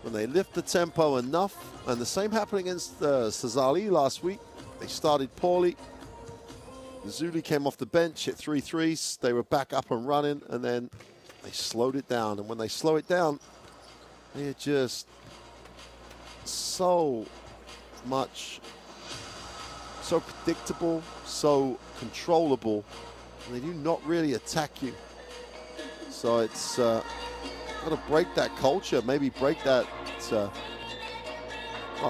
when they lift the tempo enough, and the same happened against Sazali last week. They started poorly. Zuli came off the bench, hit 3 threes. They were back up and running, and then they slowed it down. And when they slow it down, they're just so predictable, so controllable, and they do not really attack you. So it's got to break that culture, maybe break that.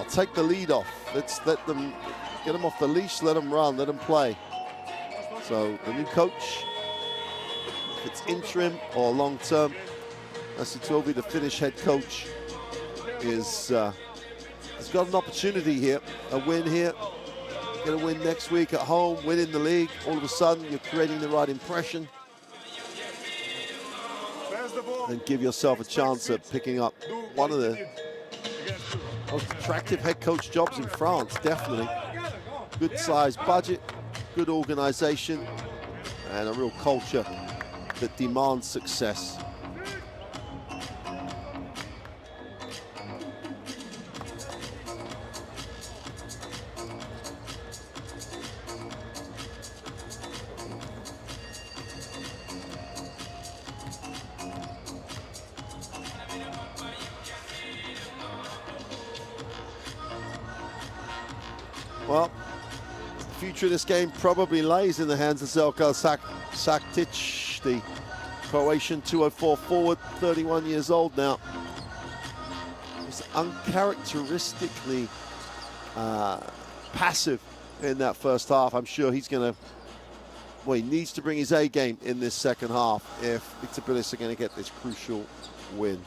Take the lead off. Let's get them off the leash, let them run, let them play. So the new coach, if it's interim or long term, Asitovi, the Finnish head coach, has got an opportunity here, a win here. Get a win next week at home, win in the league. All of a sudden, you're creating the right impression. And give yourself a chance at picking up one of the most attractive head coach jobs in France, definitely. Good size budget, good organization, and a real culture that demands success. Well, the future of this game probably lays in the hands of Zeljko Saktic, the Croatian 204 forward, 31 years old now. He's uncharacteristically passive in that first half. I'm sure he's going to, well, he needs to bring his A game in this second half if Lietkabelis are going to get this crucial win.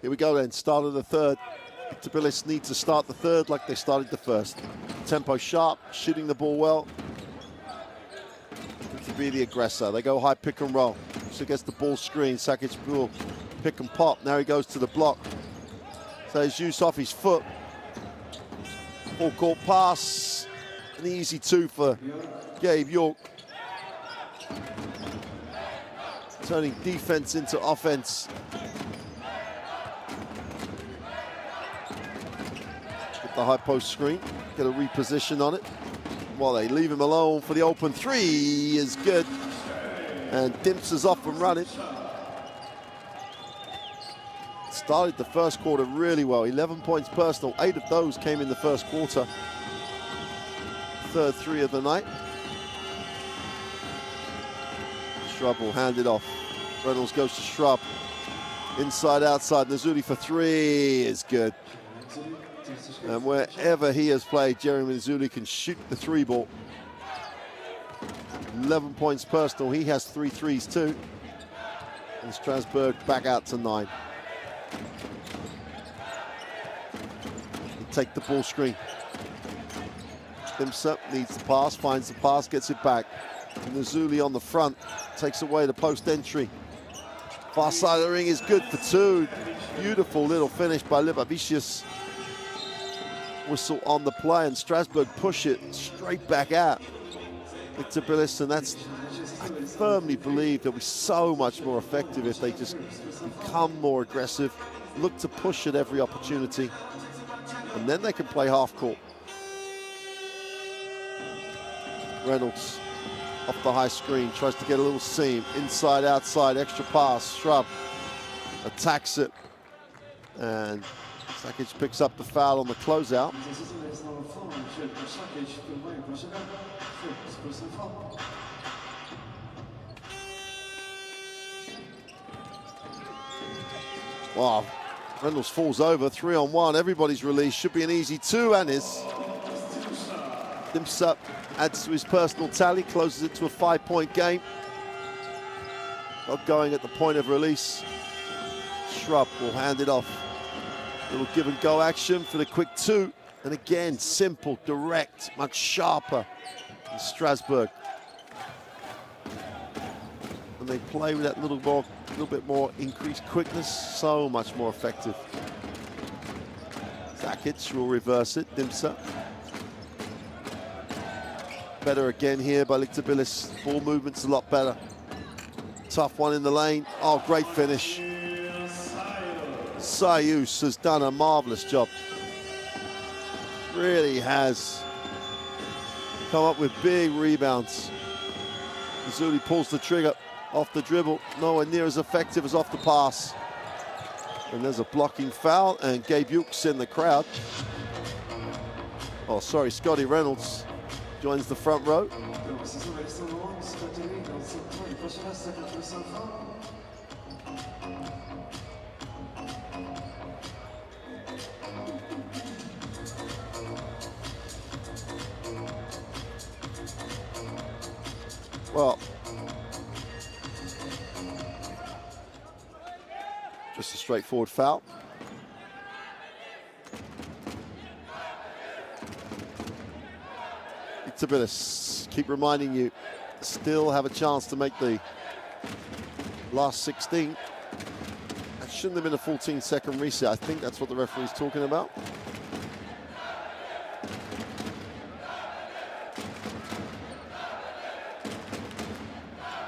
Here we go then, start of the third. Lietkabelis needs to start the third like they started the first. Tempo sharp, shooting the ball well. To be the aggressor. They go high pick and roll. So gets the ball screen. Sakic will pick and pop. Now he goes to the block. So he's used off his foot. Full court pass. An easy 2 for Gabe York. Turning defense into offense. The high post screen, get a reposition on it while they leave him alone for the open 3 is good, and Dimps is off and running. Started the first quarter really well, 11 points personal, 8 of those came in the first quarter. Third 3 of the night. Shrub will hand it off. Reynolds goes to Shrub. Inside, outside, Nazuli for 3 is good. And wherever he has played, Jeremy Zuli can shoot the 3 ball. 11 points personal. He has 3 threes too. And Strasbourg back out to 9. They take the ball screen. Dimsa needs the pass, finds the pass, gets it back. And Nazuli on the front takes away the post entry. Far side of the ring is good for 2. Beautiful little finish by Lietkabelis. Whistle on the play, and Strasbourg push it straight back out. Lietkabelis, and that's, I firmly believe they'll be so much more effective if they just become more aggressive, look to push at every opportunity, and then they can play half court. Reynolds off the high screen, tries to get a little seam, inside, outside, extra pass, Shrub attacks it, and Sakic picks up the foul on the closeout. Wow, Reynolds falls over, 3-on-1, everybody's released, should be an easy two, and is. Dimsa adds to his personal tally, closes it to a 5-point game. Got going at the point of release. Shrub will hand it off. Little give and go action for the quick two. And again, simple, direct, much sharper in Strasbourg. And they play with that little bit more increased quickness, so much more effective. Sakic will reverse it, Dimsa. Better again here by Lietkabelis. Ball movement's a lot better. Tough one in the lane. Oh, great finish. Sayus has done a marvelous job. Really has come up with big rebounds. Mazzulli pulls the trigger off the dribble. Nowhere near as effective as off the pass. And there's a blocking foul, and Gabe Ukes in the crowd. Oh, sorry, Scotty Reynolds joins the front row. Well, just a straightforward foul. Lietkabelis, keep reminding you, still have a chance to make the last 16. That shouldn't have been a 14-second reset. I think that's what the referee's talking about.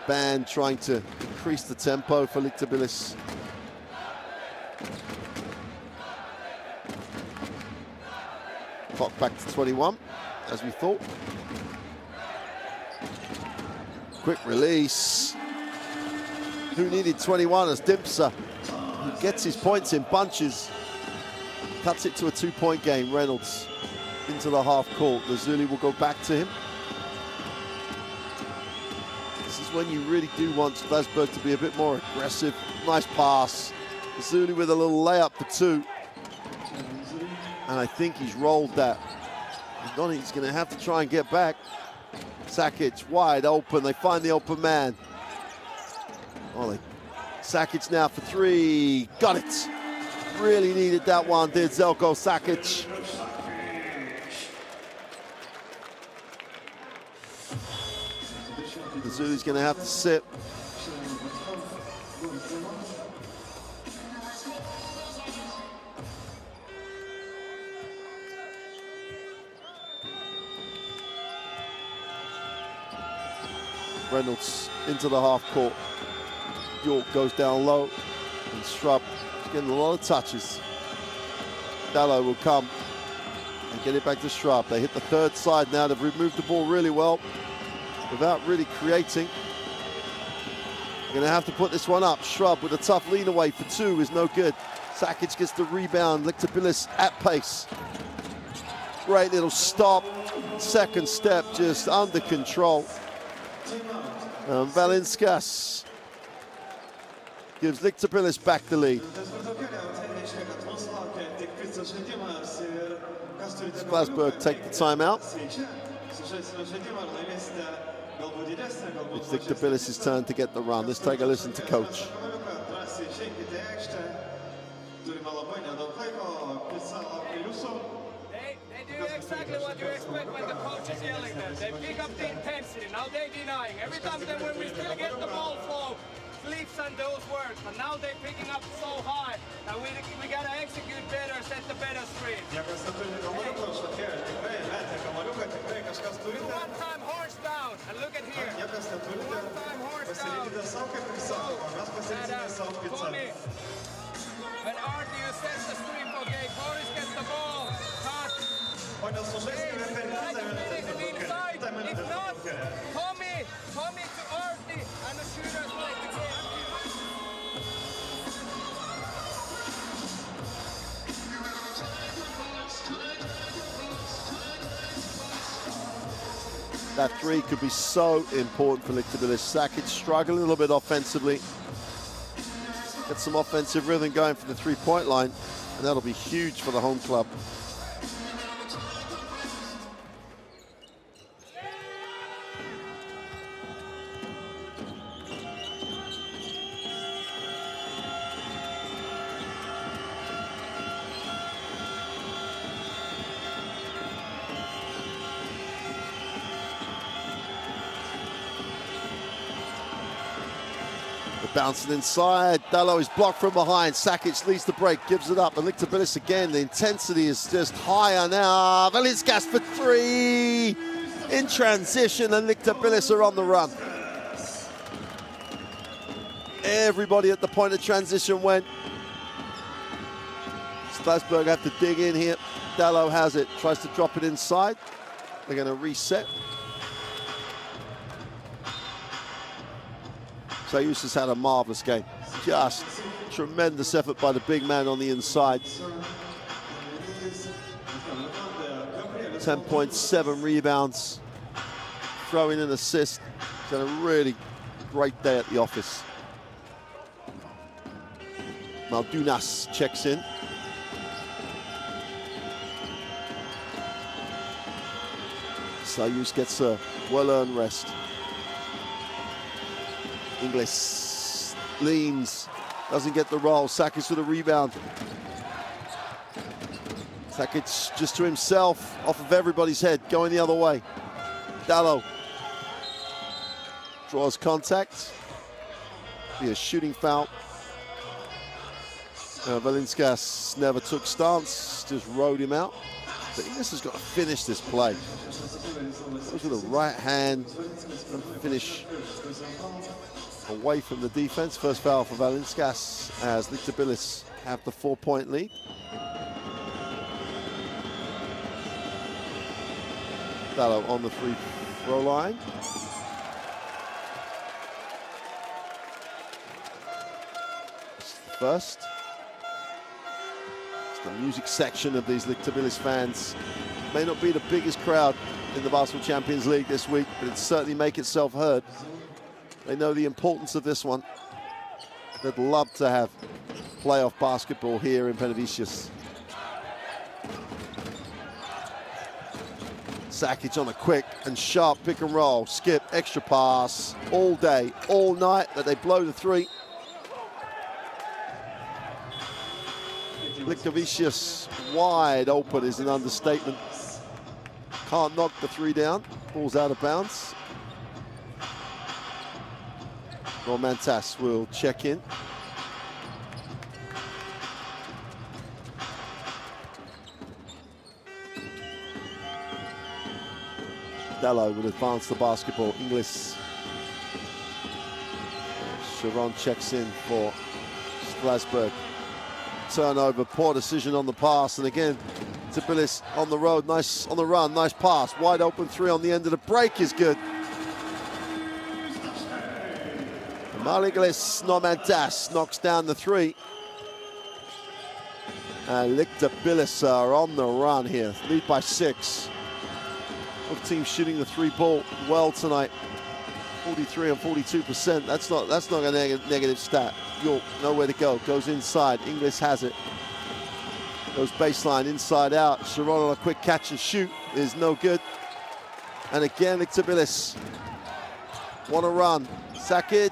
Band trying to increase the tempo for Lietkabelis. Clock back to 21, as we thought. Quick release. Who needed 21 as Dimsa, who gets his points in bunches. Cuts it to a 2-point game. Reynolds into the half court. Mazzulli will go back to him. This is when you really do want Strasbourg to be a bit more aggressive. Nice pass. Mazzulli with a little layup for two. And I think he's rolled that. He's going to have to try and get back. Sakic wide open. They find the open man. Oh, Sakic now for three. Got it. Really needed that one, did Zeljko Sakic. Mazzulli's going to have to sit. Reynolds into the half court. York goes down low, and Shrub is getting a lot of touches. Dallo will come and get it back to Shrub. They hit the third side now. They've removed the ball really well without really creating. They're going to have to put this one up. Shrub with a tough lean away for two is no good. Sakic gets the rebound. Lietkabelis at pace. Great little stop. Second step just under control. Valinskas gives Lietkabelis back the lead. Strasbourg take the timeout. It's Lietkabelis' turn to get the run. Let's take a listen to coach. They do exactly what you expect when the coach is yelling them. They pick up the intensity. Now they're denying. Every time when we still get the ball flow, flips and those words. But now they're picking up so high. And we got to execute better, set the better screen. One time horse down. And look at here. One time horse down. Tommy. When RDU sets the screen for Gabe, Boris gets the ball. Cut. Hey, inside. If not, Tommy That three could be so important for Lietkabelis. Sakic struggling a little bit offensively. Get some offensive rhythm going for the three-point line, and that'll be huge for the home club. Bouncing inside, Dallo is blocked from behind. Sakic leads the break, gives it up, and Lietkabelis again. The intensity is just higher now. Valinskas for three in transition, and Lietkabelis are on the run. Everybody at the point of transition went. Strasbourg have to dig in here. Dallo has it, tries to drop it inside. They're going to reset. Sayus has had a marvelous game. Just tremendous effort by the big man on the inside. 10.7 rebounds. Throwing an assist. He's had a really great day at the office. Maldunas checks in. Sayus gets a well-earned rest. Inglis leans, doesn't get the roll. Sakic with a rebound. Sakic just to himself, off of everybody's head, going the other way. Dallo draws contact. Be a shooting foul. Valinskas never took stance, just rode him out. But Inglis has got to finish this play. Goes with a right hand and finish away from the defense. First foul for Valinskas as Lietkabelis have the 4-point lead. Dallo on the free throw line. First. It's the music section of these Lietkabelis fans. May not be the biggest crowd in the Basketball Champions League this week, but it certainly make itself heard. They know the importance of this one. They'd love to have playoff basketball here in Penavicius. Sakic on a quick and sharp pick and roll. Skip, extra pass, all day, all night, but they blow the three. Lietkabelis wide open is an understatement. Can't knock the three down. Ball's out of bounds. Romantas will check in. Dallo would advance the basketball. Inglis. Sharon checks in for Strasbourg. Turnover, poor decision on the pass, and again, Lietkabelis on the road, nice on the run, nice pass. Wide open three on the end of the break is good. Maliglis Nomantas knocks down the three. And Lietkabelis are on the run here, lead by 6. Both teams shooting the three ball well tonight. 43 and 42%. That's not a negative stat. York, nowhere to go. Goes inside. Inglis has it. Goes baseline, inside out. Sharon on a quick catch and shoot is no good. And again, Lietkabelis want to run. Sakic.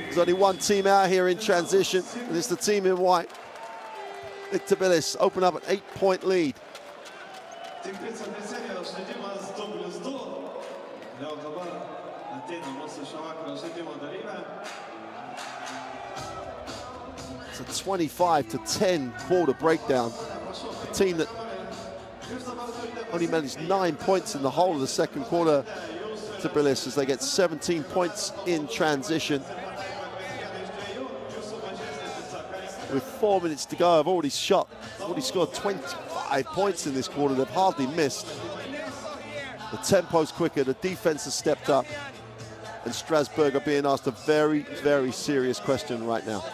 There's only one team out here in transition, and it's the team in white. Lietkabelis open up an 8-point lead. It's a 25-10 quarter breakdown. A team that only managed 9 points in the whole of the second quarter. Lietkabelis as they get 17 points in transition. With 4 minutes to go, I've already scored 25 points in this quarter. They've hardly missed. The tempo's quicker, the defense has stepped up, and Strasbourg are being asked a very, very serious question right now.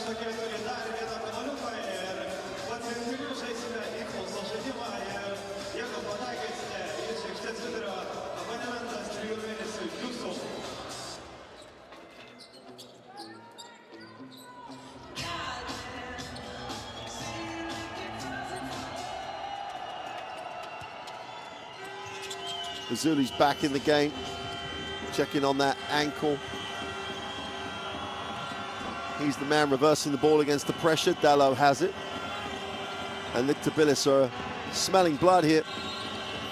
tokia turi dar vieną kamuoliuką ir patvirtiniu žaisime impulso žaidimą ir jeigu pataikysite iš aikštės vidurio, abonementas 3 mėnesių jūsų. Mazzuli's back in the game, checking on that ankle. He's the man reversing the ball against the pressure. Dallo has it. And Lietkabelis are smelling blood here.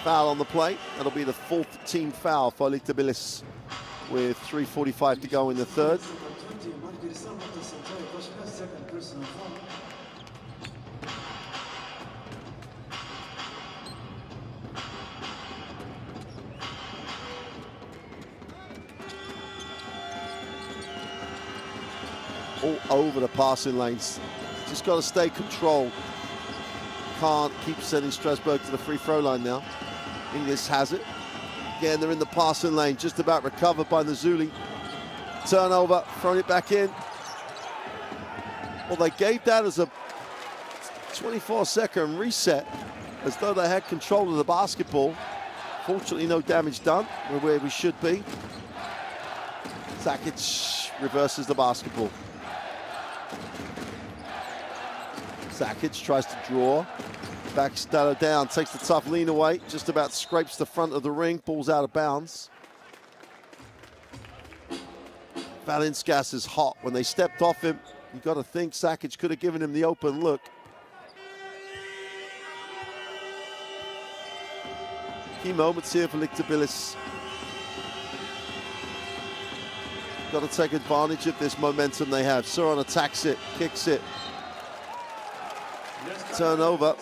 Foul on the play. That'll be the 4th team foul for Lietkabelis with 3:45 to go in the third. All over the passing lanes. Just got to stay controlled. Can't keep sending Strasbourg to the free throw line now. Inglis has it. Again, they're in the passing lane, just about recovered by Mazzuli. Turnover, throwing it back in. Well, they gave that as a 24-second reset, as though they had control of the basketball. Fortunately, no damage done. We're where we should be. Sakic reverses the basketball. Sakic tries to draw, backs Dallo down, takes the tough lean away, just about scrapes the front of the ring, ball's out of bounds. Valinskas is hot. When they stepped off him, you got to think Sakic could have given him the open look. Key moments here for Lietkabelis. Got to take advantage of this momentum they have. Suron attacks it, kicks it. Turnover.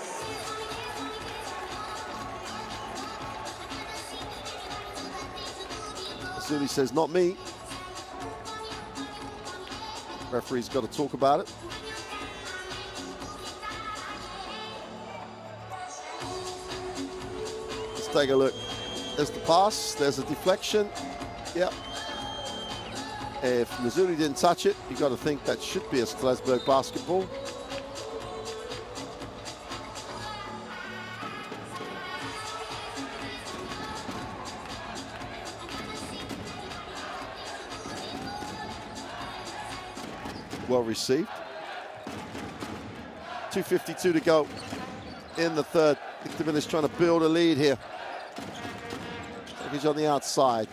Mazzuli says, not me. Referee's got to talk about it. Let's take a look. There's the pass, there's a deflection. Yep. If Mazzuli didn't touch it, you got to think that should be a Strasbourg basketball. Well received. 2:52 to go in the third. Lietkabelis trying to build a lead here. He's on the outside.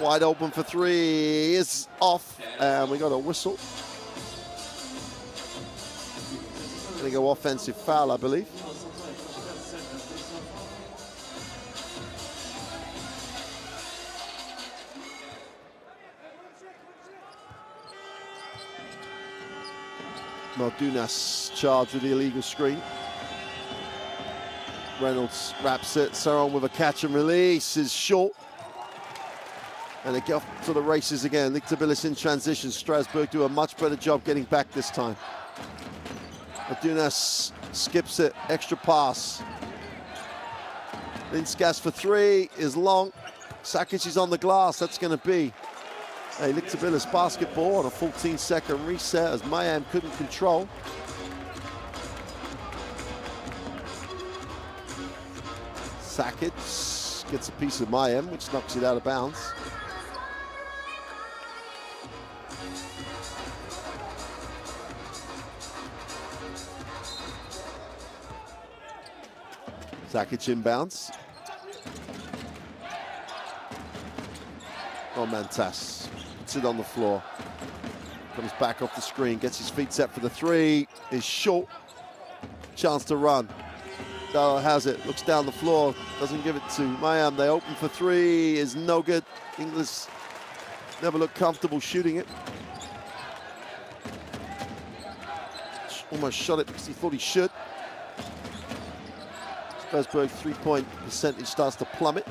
Wide open for three, is off, and we got a whistle. Gonna go offensive foul, I believe. Maldunas charged with the illegal screen. Reynolds wraps it. Suron with a catch and release is short. And they get off to the races again. Lietkabelis in transition. Strasbourg do a much better job getting back this time. Maldunas skips it. Extra pass. Linskas for three is long. Sakic is on the glass. That's going to be a Lietkabelis basketball on a 14-second reset as Mayam couldn't control. Sakic gets a piece of Mayam, which knocks it out of bounds. Sakic inbounds. Oh, Mantas puts it on the floor. Comes back off the screen, gets his feet set for the three. Is short. Chance to run. Dallo has it, looks down the floor, doesn't give it to Mayam. They open for three, is no good. Inglis never looked comfortable shooting it. Almost shot it because he thought he should. Strasbourg three-point percentage starts to plummet.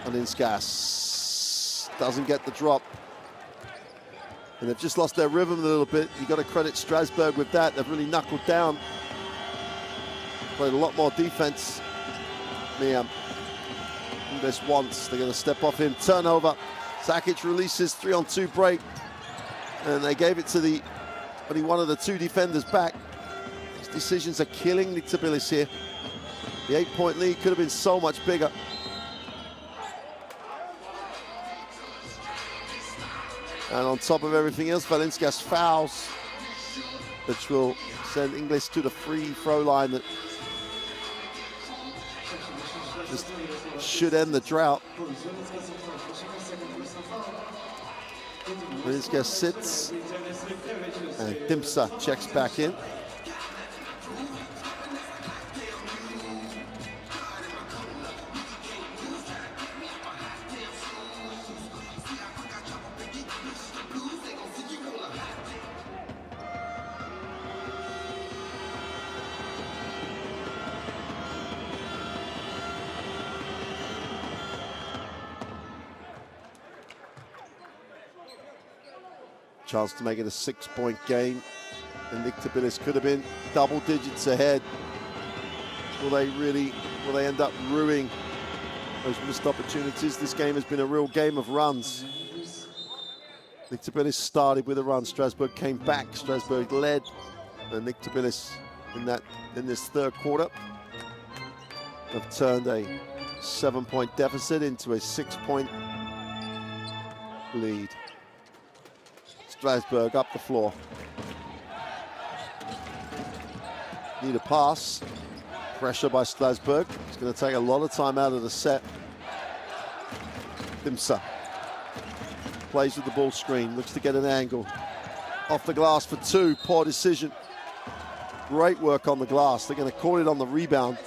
Linskas doesn't get the drop. And they've just lost their rhythm a little bit. You've got to credit Strasbourg with that. They've really knuckled down. Played a lot more defense. Inglis once. They're going to step off him. Turnover. Sakic releases 3-on-2 break. And they gave it to only one of the two defenders back. These decisions are killing Lietkabelis here. The 8-point lead could have been so much bigger. And on top of everything else, Valencia's fouls, which will send Inglis to the free throw line that just should end the drought. Valencia sits, and Dimsa checks back in. Chance to make it a 6-point game, and Lietkabelis could have been double digits ahead. Will they end up ruining those missed opportunities? This game has been a real game of runs. Lietkabelis started with a run. Strasbourg came back. Strasbourg led, and Lietkabelis in this third quarter have turned a 7-point deficit into a 6-point lead. Strasbourg up the floor. Need a pass. Pressure by Strasbourg. It's going to take a lot of time out of the set. Dimsa plays with the ball screen. Looks to get an angle. Off the glass for two. Poor decision. Great work on the glass. They're going to call it on the rebound.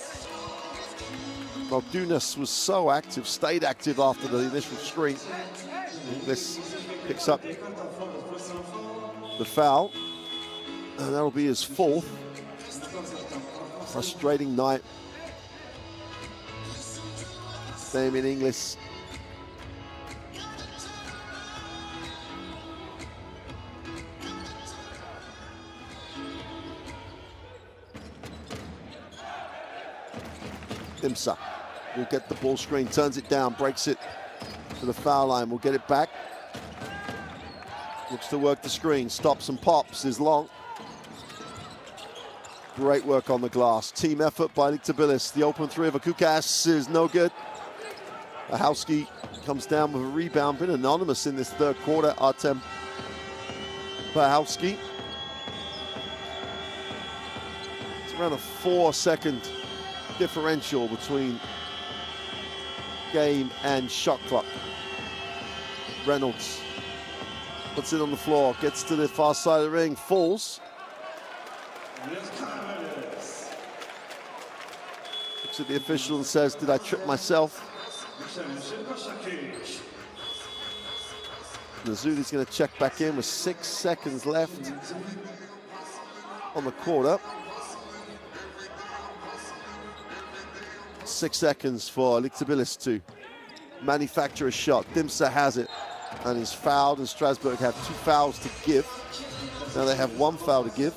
Bogdanas was so active, stayed active after the initial screen. This picks up the foul, and that'll be his fourth. Frustrating night. Damien Inglis. Dimsa will get the ball screen, turns it down, breaks it to the foul line. We'll get it back. Looks to work the screen, stops and pops, is long. Great work on the glass. Team effort by Lietkabelis. The open three of Akukas is no good. Ahowski comes down with a rebound. Been anonymous in this third quarter, Artem Ahowski. It's around a 4-second differential between game and shot clock. Reynolds puts it on the floor, gets to the far side of the ring, falls. Looks at the official and says, "Did I trip myself?" Nazudi's going to check back in with 6 seconds left on the quarter. 6 seconds for Lietkabelis to manufacture a shot. Dimsa has it and is fouled, and Strasbourg have 2 fouls to give. Now they have 1 foul to give.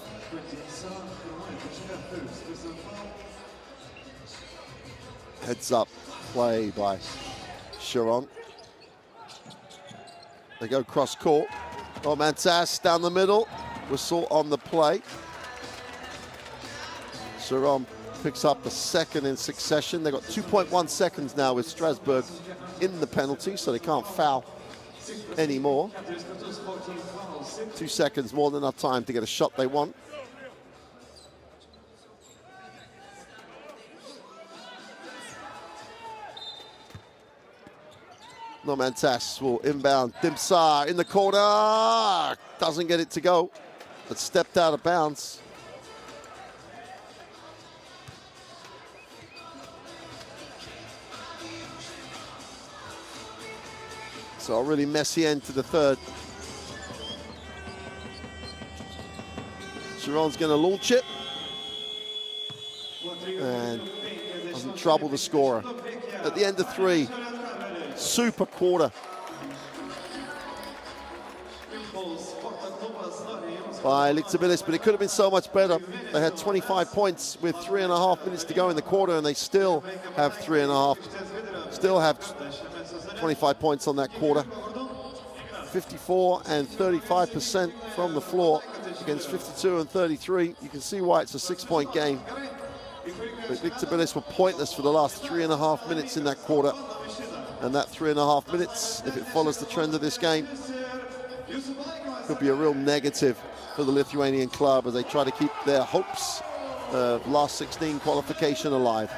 Heads up play by Sharon. They go cross court. Oh, Mantas down the middle. Whistle on the play. Sharon picks up the second in succession. They've got 2.1 seconds now with Strasbourg in the penalty, so they can't foul anymore. 2 seconds, more than enough time to get a shot they want. Mantas will inbound. Dimsa in the corner. Doesn't get it to go, but stepped out of bounds. So a really messy end to the third. Sharon's going to launch it and doesn't trouble the scorer. At the end of 3, super quarter by Lietkabelis, but it could have been so much better. They had 25 points with 3.5 minutes to go in the quarter, and they still have 3.5 still have 25 points on that quarter. 54 and 35% from the floor against 52 and 33. You can see why it's a 6-point game. But Lietkabelis were pointless for the last 3.5 minutes in that quarter. And that 3.5 minutes, if it follows the trend of this game, could be a real negative for the Lithuanian club as they try to keep their hopes of last 16 qualification alive.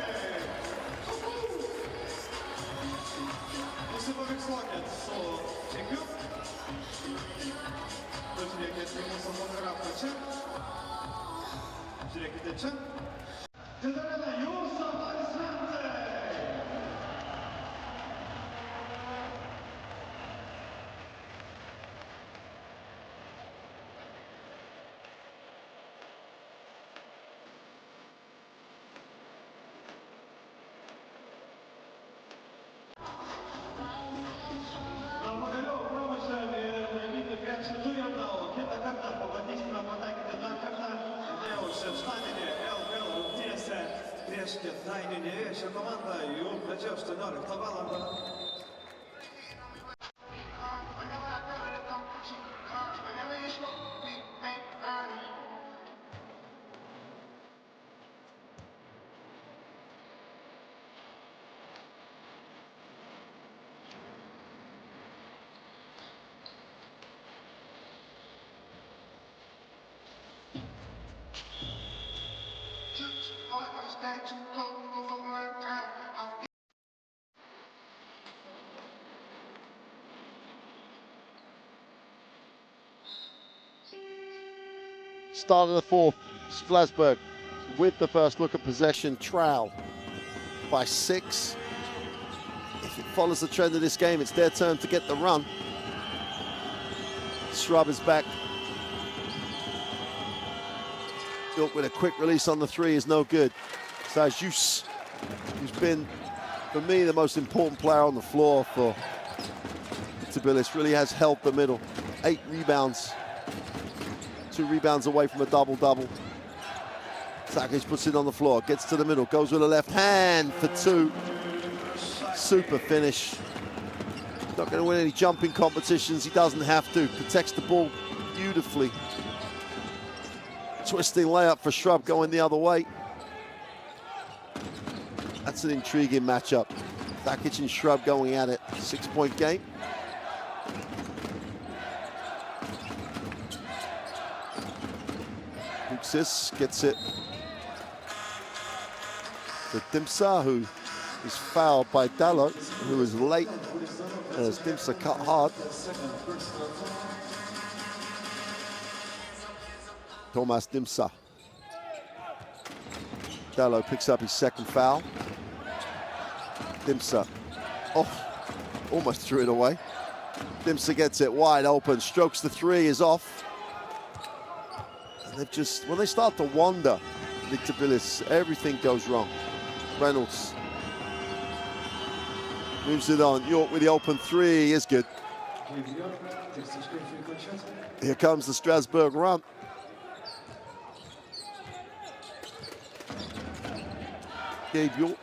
Start of the fourth, Strasbourg with the first look at possession, trail by 6. If it follows the trend of this game, it's their turn to get the run. Strub is back. York with a quick release on the 3 is no good. Sajus, who's been, for me, the most important player on the floor for Lietkabelis, really has held the middle. 8 rebounds. 2 rebounds away from a double-double. Sakic puts it on the floor, gets to the middle, goes with a left hand for 2. Super finish. Not going to win any jumping competitions. He doesn't have to. Protects the ball beautifully. Twisting layup for Shrub going the other way. That's an intriguing matchup. Sakic and Shrub going at it. 6-point game. Buxis gets it to Dimsa, who is fouled by Dallo, who is late as Dimsa cut hard. Thomas Dimsa. Dallo picks up his second foul. Dimsa, almost threw it away. Dimsa gets it wide open, strokes the 3, is off. They've just, when they start to wander, Lietkabelis, everything goes wrong. Reynolds moves it on. York with the open 3 is good. Here comes the Strasbourg run. Gabe York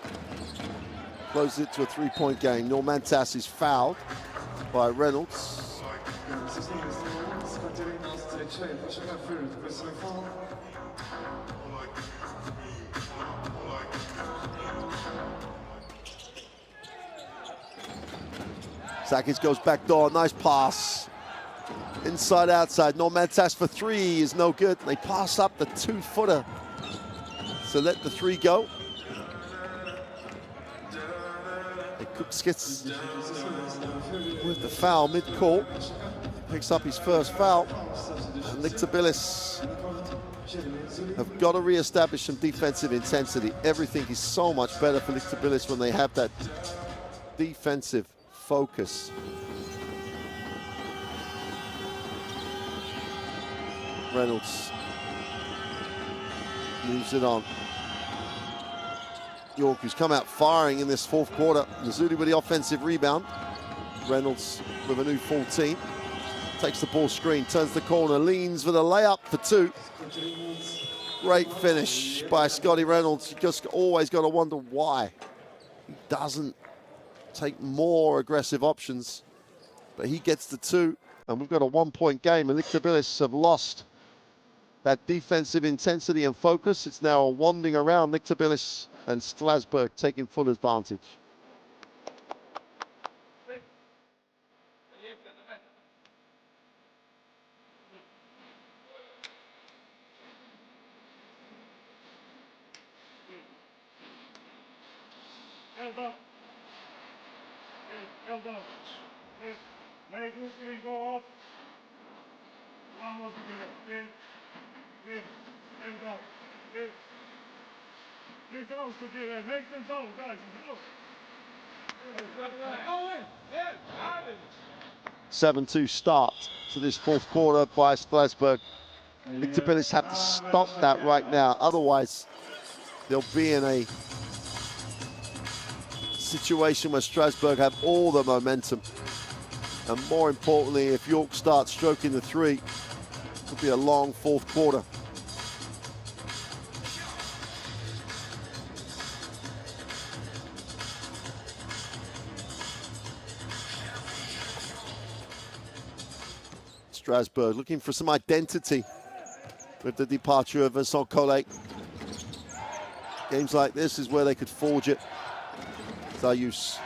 closes it to a 3-point game. Normantas is fouled by Reynolds. Sakic goes back door, nice pass. Inside, outside, Normantas for 3 is no good. They pass up the 2-footer. So let the 3 go. Skits with the foul mid-court. Picks up his first foul. And Lietkabelis have got to re-establish some defensive intensity. Everything is so much better for Lietkabelis when they have that defensive focus. Reynolds moves it on. York, who's come out firing in this fourth quarter. Mazzuti with the offensive rebound. Reynolds with a new full team. Takes the ball screen, turns the corner, leans for the layup for 2. Great finish by Scotty Reynolds. You just always got to wonder why he doesn't take more aggressive options. But he gets the 2, and we've got a 1-point game. And Lietkabelis have lost that defensive intensity and focus. It's now a wandering around. Lietkabelis and Strasbourg taking full advantage. Elbow. Elbow. Make it go up. One more together. Elbow. You go together. Make them go, guys. Go. 7-2 start to this fourth quarter by Strasbourg. Lietkabelis have to stop that right now. Otherwise, they'll be in a situation where Strasbourg have all the momentum. And more importantly, if York starts stroking the 3, it'll be a long fourth quarter. Strasbourg looking for some identity with the departure of Vincent Collet. Games like this is where they could forge it. Zayus.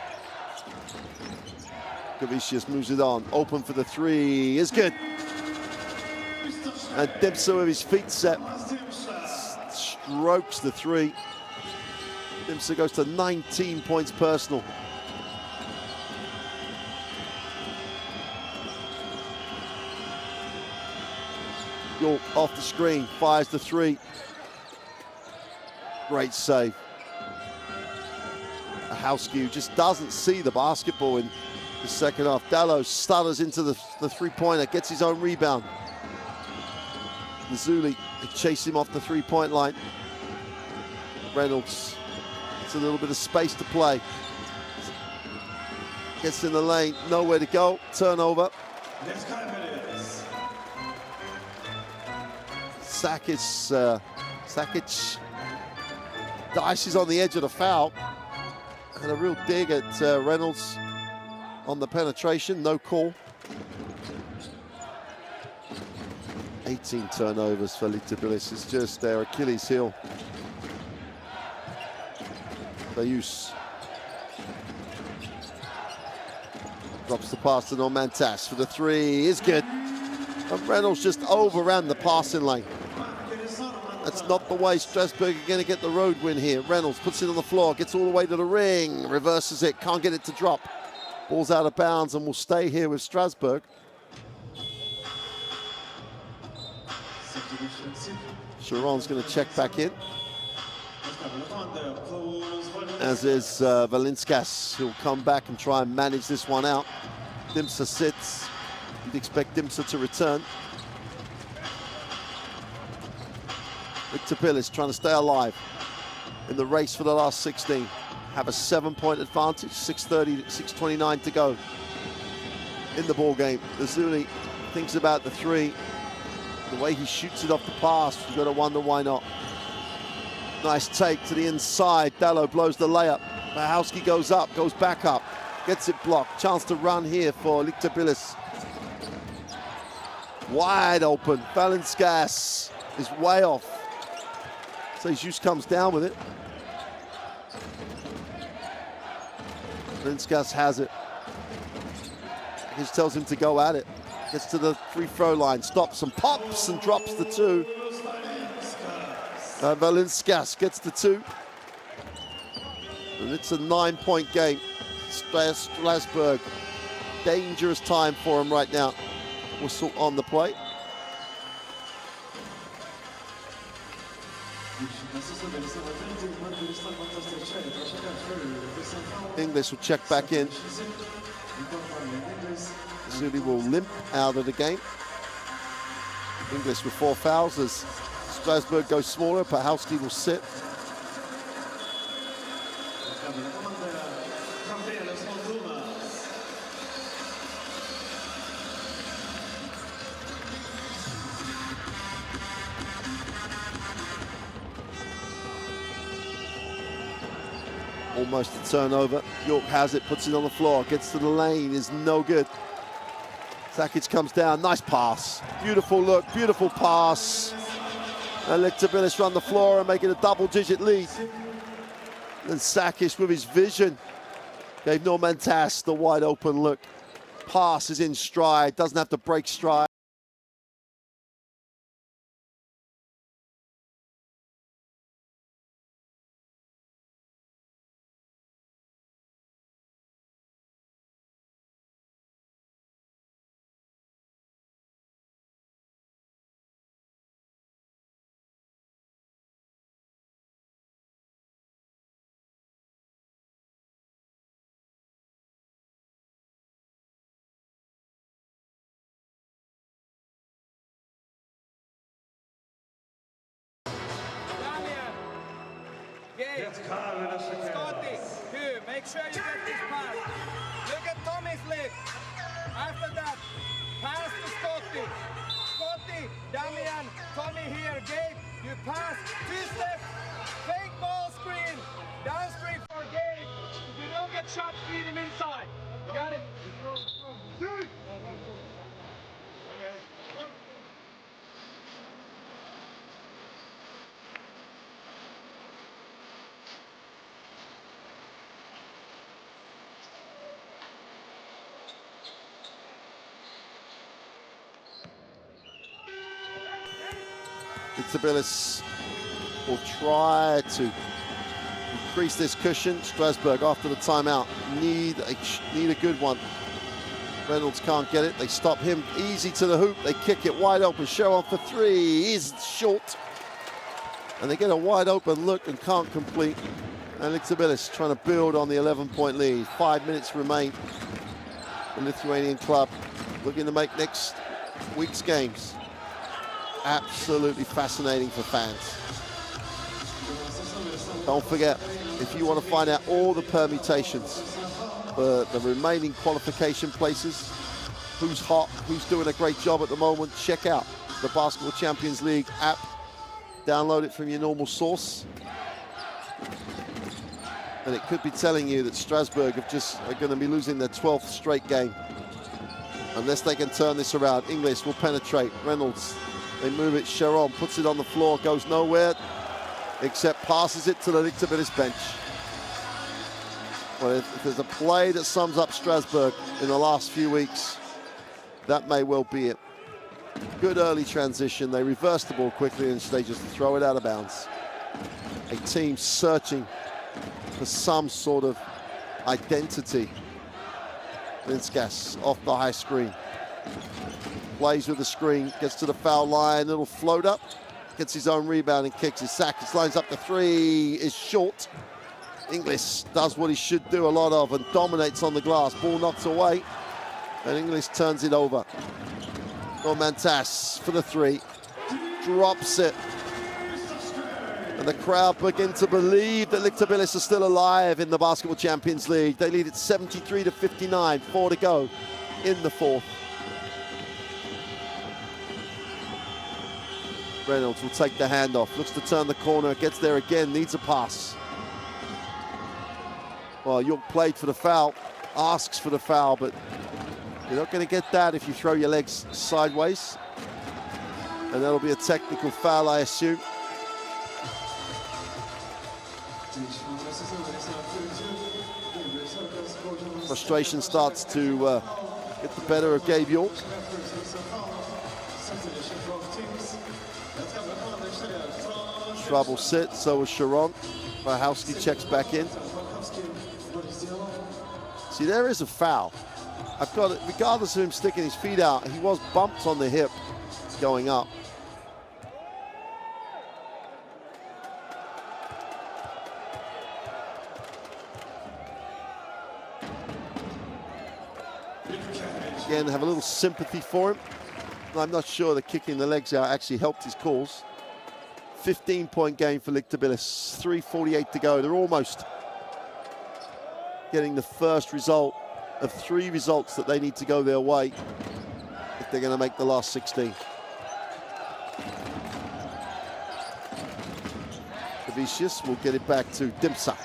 Gavicius moves it on. Open for the 3 is good. And Dimsa with his feet set strokes the 3. Dimsa goes to 19 points personal. York off the screen, fires the 3. Great save. Ahowski just doesn't see the basketball in the second half. Dallo stutters into the three-pointer, gets his own rebound. Mazzulli chase him off the three-point line. Reynolds, it's a little bit of space to play. Gets in the lane, nowhere to go, turnover. Sakic dices on the edge of the foul. And a real dig at Reynolds on the penetration, no call. 18 turnovers for Lietkabelis. It's just their Achilles heel. Zayus drops the pass to Normantas for the 3 is good. And Reynolds just overran the passing lane. That's not the way Strasbourg are going to get the road win here. Reynolds puts it on the floor, gets all the way to the ring, reverses it, can't get it to drop. Ball's out of bounds and will stay here with Strasbourg. Sharon's going to check back in. As is Valinskas, who'll come back and try and manage this one out. Dimsa sits. You'd expect Dimsa to return. Lietkabelis trying to stay alive in the race for the last 16. Have a 7-point advantage, 6:29 to go in the ball game. Mazzulli thinks about the 3. The way he shoots it off the pass, you've got to wonder why not. Nice take to the inside. Dallo blows the layup. Mahowski goes up, goes back up, gets it blocked. Chance to run here for Lietkabelis. Wide open. Valinskas is way off. So Zeus comes down with it. Valinskas has it. He tells him to go at it. Gets to the free-throw line, stops and pops and drops the 2. Valinskas gets the 2. And it's a 9-point game. Strasbourg, dangerous time for him right now. Whistle on the play. English will check back in. Zuli will limp out of the game. English with 4 fouls as Strasbourg goes smaller. Pahowski will sit. Almost a turnover. York has it, puts it on the floor, gets to the lane, is no good. Sakic comes down, nice pass. Beautiful look, beautiful pass. And Lietkabelis run the floor and make it a double-digit lead. And Sakic with his vision gave Normantas the wide open look. Pass is in stride, doesn't have to break stride. Scotty, Hugh, make sure you get this pass. Look at Tommy's leg. After that, pass to Scotty. Scotty, Damian, Tommy here, Gabe, you pass, 2 steps, fake ball screen, down screen for Gabe. If you don't get shot, feed him inside. You got it? Lietkabelis will try to increase this cushion. Strasbourg, after the timeout, need a good one. Reynolds can't get it. They stop him easy to the hoop. They kick it wide open. Sharon for 3 is short. And they get a wide open look and can't complete. And Lietkabelis trying to build on the 11-point lead. 5 minutes remain. The Lithuanian club looking to make next week's games absolutely fascinating for fans. Don't forget, if you want to find out all the permutations for the remaining qualification places, who's hot, who's doing a great job at the moment, check out the Basketball Champions League app. Download it from your normal source. And it could be telling you that Strasbourg are going to be losing their 12th straight game. Unless they can turn this around. Inglis will penetrate. Reynolds, they move it. Sharon puts it on the floor, goes nowhere, except passes it to the Lietkabelis bench. Well, if there's a play that sums up Strasbourg in the last few weeks, that may well be it. Good early transition. They reverse the ball quickly and they just throw it out of bounds. A team searching for some sort of identity. Linskas off the high screen. Plays with the screen, gets to the foul line, little float up, gets his own rebound and kicks his sack. He lines up the 3, is short. Inglis does what he should do a lot of and dominates on the glass. Ball knocked away, and Inglis turns it over. Normantas for the 3, drops it. And the crowd begin to believe that Lietkabelis are still alive in the Basketball Champions League. They lead it 73-59, 4 to go in the 4th. Reynolds will take the handoff, looks to turn the corner, gets there again, needs a pass. Well, York played for the foul, asks for the foul, but you're not going to get that if you throw your legs sideways. And that'll be a technical foul, I assume. Frustration starts to get the better of Gabe York. Trouble sit, so was Sharon. Wachowski checks back in. See, there is a foul. I've got it, regardless of him sticking his feet out, he was bumped on the hip going up. Again, have a little sympathy for him. I'm not sure that kicking the legs out actually helped his cause. 15-point game for Lietkabelis, 3:48 to go. They're almost getting the first result of 3 results that they need to go their way if they're going to make the last 16. Savicius will get it back to Dimsa.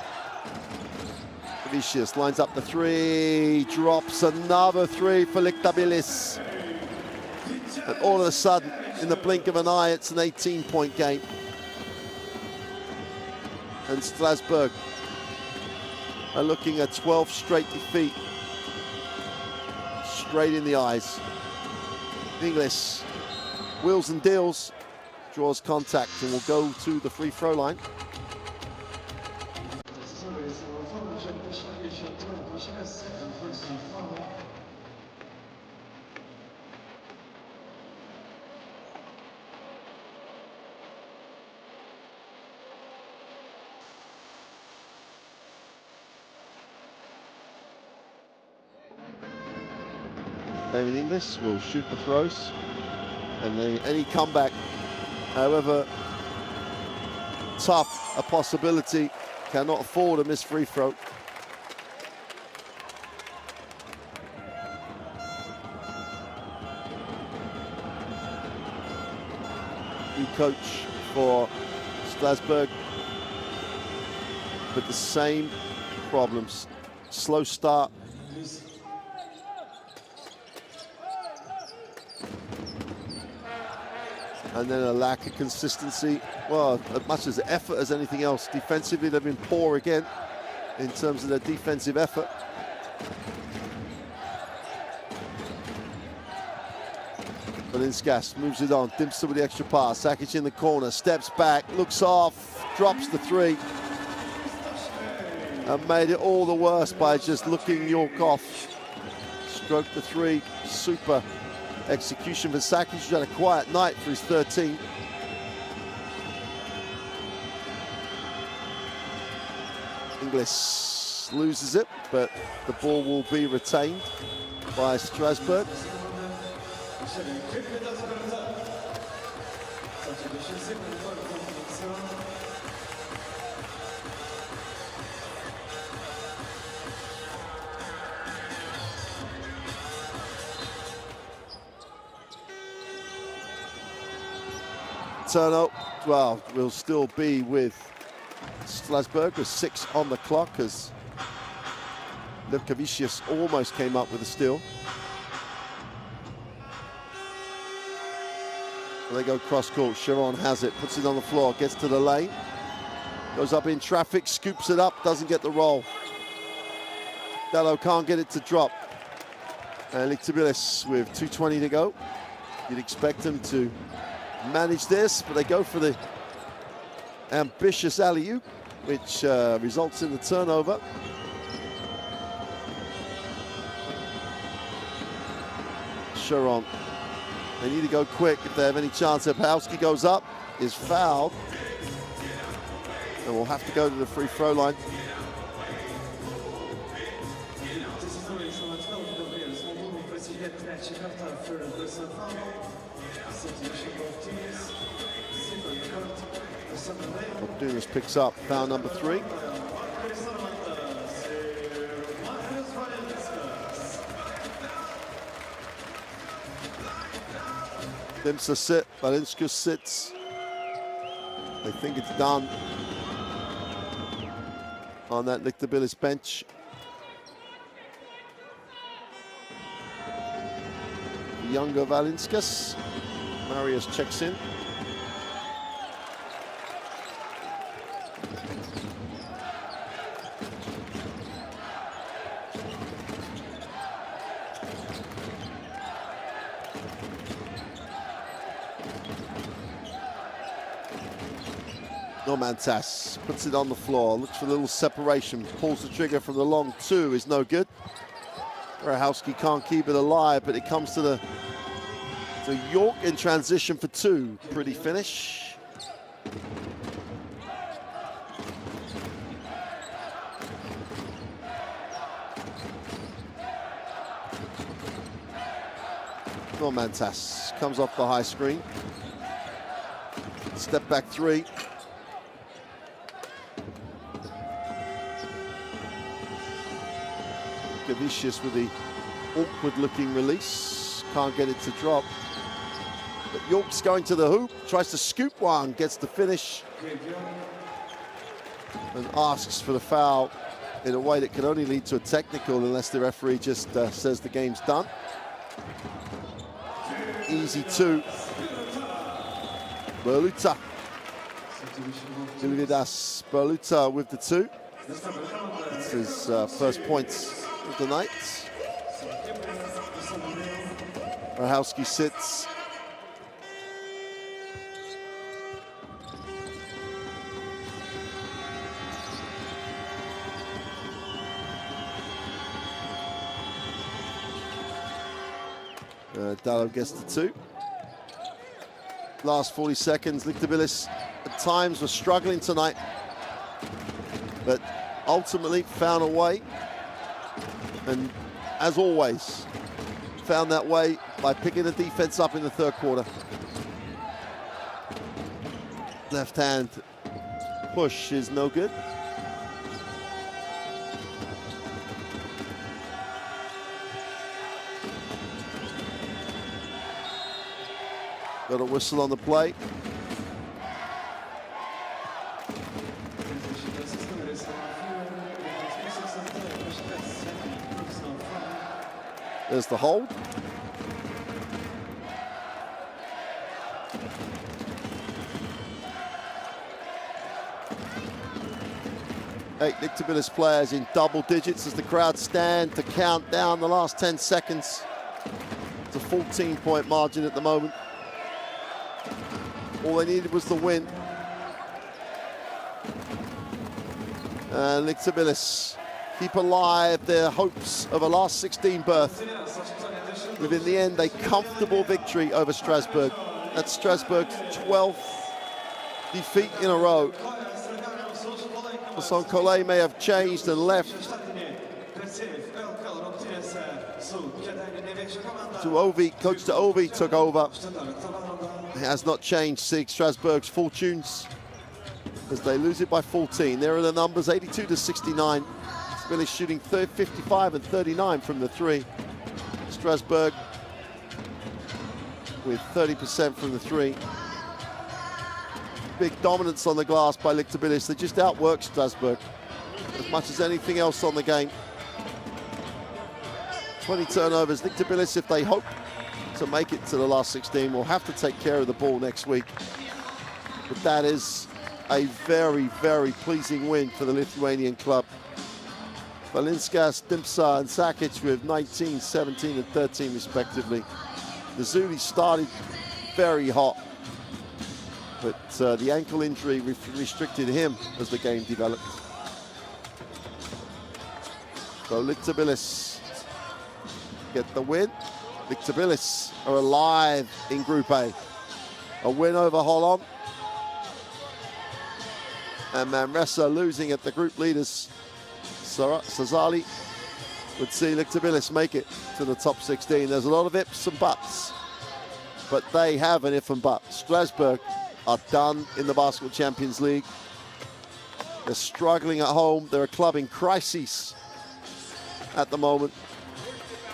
Lietkabelis lines up the three, drops another three for Lietkabelis. And all of a sudden, in the blink of an eye, it's an 18-point game. And Strasbourg are looking at 12 straight defeat. Straight in the eyes. Inglis wheels and deals, draws contact, and will go to the free throw line. David Inglis will shoot the throws, and any comeback, however tough a possibility, cannot afford a missed free throw. New coach for Strasbourg, with the same problems. Slow start. And then a lack of consistency. Well, as much as effort as anything else. Defensively, they've been poor again in terms of their defensive effort. Valinskas moves it on. Dimster with the extra pass. Sakic in the corner, steps back, looks off, drops the three. And made it all the worse by just looking York off. Stroke the three, super execution for Sakic, who's had a quiet night for his 13. Inglis loses it, but the ball will be retained by Strasbourg. Turno, well, will still be with Strasbourg with 6 on the clock as Lietkabelis almost came up with a steal. They go cross court. Sharon has it, puts it on the floor, gets to the lane, goes up in traffic, scoops it up, doesn't get the roll. Dallo can't get it to drop. And Lietkabelis with 2:20 to go. You'd expect him to manage this, but they go for the ambitious alley-oop, which results in the turnover. Sharon, they need to go quick if they have any chance. Epowski goes up, is fouled, and will have to go to the free throw line. Dumas picks up foul number 3. Dimsa sit, Valinskas sits. They think it's done on that Lietkabelis bench. Younger Valinskas. Marius checks in. Normantas puts it on the floor, looks for a little separation, pulls the trigger from the long 2, is no good. Rahowski can't keep it alive, but it comes to York in transition for 2. Pretty finish. Normantas comes off the high screen. Step back 3. Lietkabelis with the awkward-looking release. Can't get it to drop. But York's going to the hoop, tries to scoop one, gets the finish, and asks for the foul in a way that can only lead to a technical unless the referee just says the game's done. Easy 2. Berluta. Silvidas Berluta with the 2. It's his first points of the night. Rahowski sits. Dallo gets the 2. Last 40 seconds. Lietkabelis at times was struggling tonight, but ultimately found a way, and as always found that way by picking the defense up in the third quarter. Left hand push is no good. Got a whistle on the play. There's the hold. Eight Lietkabelis players in double digits as the crowd stand to count down the last 10 seconds. It's a 14-point margin at the moment. All they needed was the win. And Lietkabelis keep alive their hopes of a last 16 berth with, in the end, a comfortable victory over Strasbourg. That's Strasbourg's 12th defeat in a row. Son Collet may have changed and left. Coach Ovi took over. It has not changed SIG Strasbourg's fortunes as they lose it by 14. There are the numbers, 82-69. Lietkabelis shooting 55 and 39 from the 3. Strasbourg with 30% from the 3. Big dominance on the glass by Lietkabelis. They just outwork Strasbourg as much as anything else on the game. 20 turnovers. Lietkabelis, if they hope to make it to the last 16, will have to take care of the ball next week. But that is a very, very pleasing win for the Lithuanian club. Valinskas, Dimsa and Sakic with 19, 17 and 13 respectively. The Zuli started very hot, but the ankle injury restricted him as the game developed. So Lietkabelis get the win. Lietkabelis are alive in Group A. A win over Holland. And Manresa losing at the group leaders. Sazali would see Lietkabelis make it to the top 16. There's a lot of ifs and buts, but they have an if and but. Strasbourg are done in the Basketball Champions League. They're struggling at home. They're a club in crisis at the moment.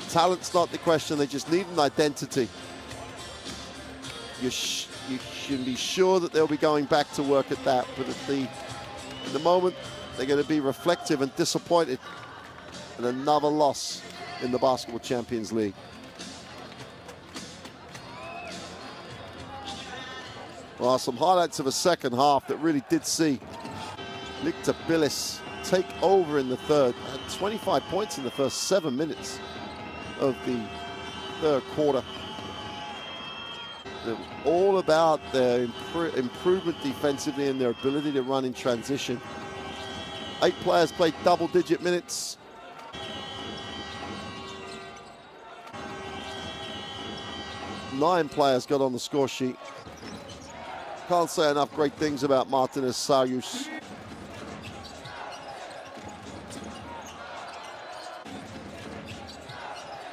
Talent's not the question. They just need an identity. You should be sure that they'll be going back to work at that, but in the moment, they're going to be reflective and disappointed in another loss in the Basketball Champions League. Well, some highlights of a second half that really did see Lietkabelis take over in the third. Had 25 points in the first 7 minutes of the third quarter. It was all about their improvement defensively and their ability to run in transition. 8 players played double-digit minutes. Nine players got on the score sheet. Can't say enough great things about Martinez Sarius.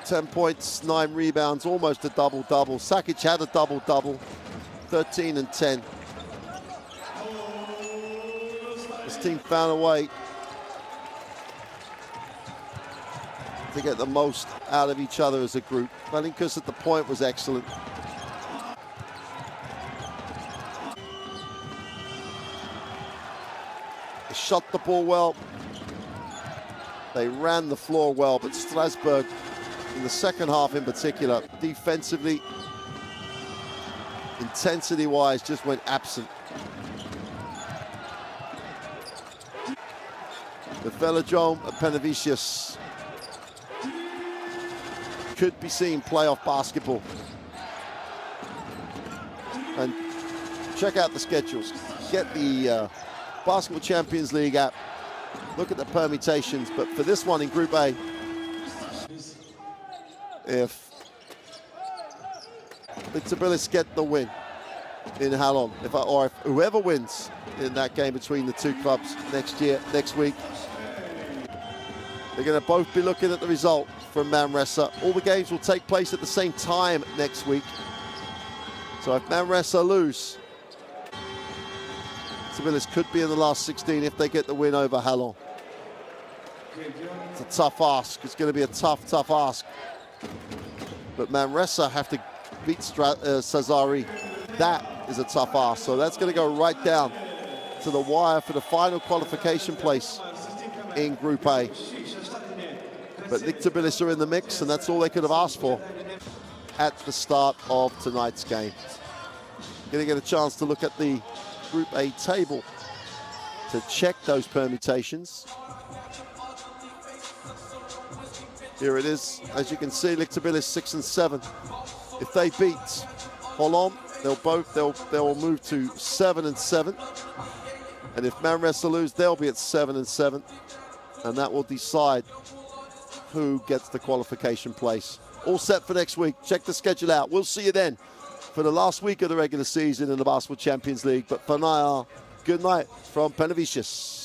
Ten points, 9 rebounds, almost a double-double. Sakic had a double-double, 13 and 10. This team found a way to get the most out of each other as a group. Valinkus at the point was excellent. Shot the ball well. They ran the floor well, but Strasbourg, in the second half in particular, defensively, intensity-wise, just went absent. The Velodrome at Penavicius could be seen playoff basketball. And check out the schedules. Get the Basketball Champions League app. Look at the permutations. But for this one in Group A, if Lietkabelis get the win in Halon, if whoever wins in that game between the two clubs next week, they're going to both be looking at the result from Manresa. All the games will take place at the same time next week. So if Manresa lose, Lietkabelis could be in the last 16 if they get the win over Halon. It's a tough ask. It's going to be a tough ask. But Manresa have to beat Sassari. That is a tough ask. So that's going to go right down to the wire for the final qualification place in Group A. But Lietkabelis are in the mix, and that's all they could have asked for at the start of tonight's game. Going to get a chance to look at the Group A table to check those permutations. Here it is. As you can see, Lietkabelis 6 and 7. If they beat Holon, they'll move to 7 and 7. And if Manresa lose, they'll be at 7 and 7. And that will decide who gets the qualification place. All set for next week. Check the schedule out. We'll see you then for the last week of the regular season in the Basketball Champions League. But for now, good night from Penavicius.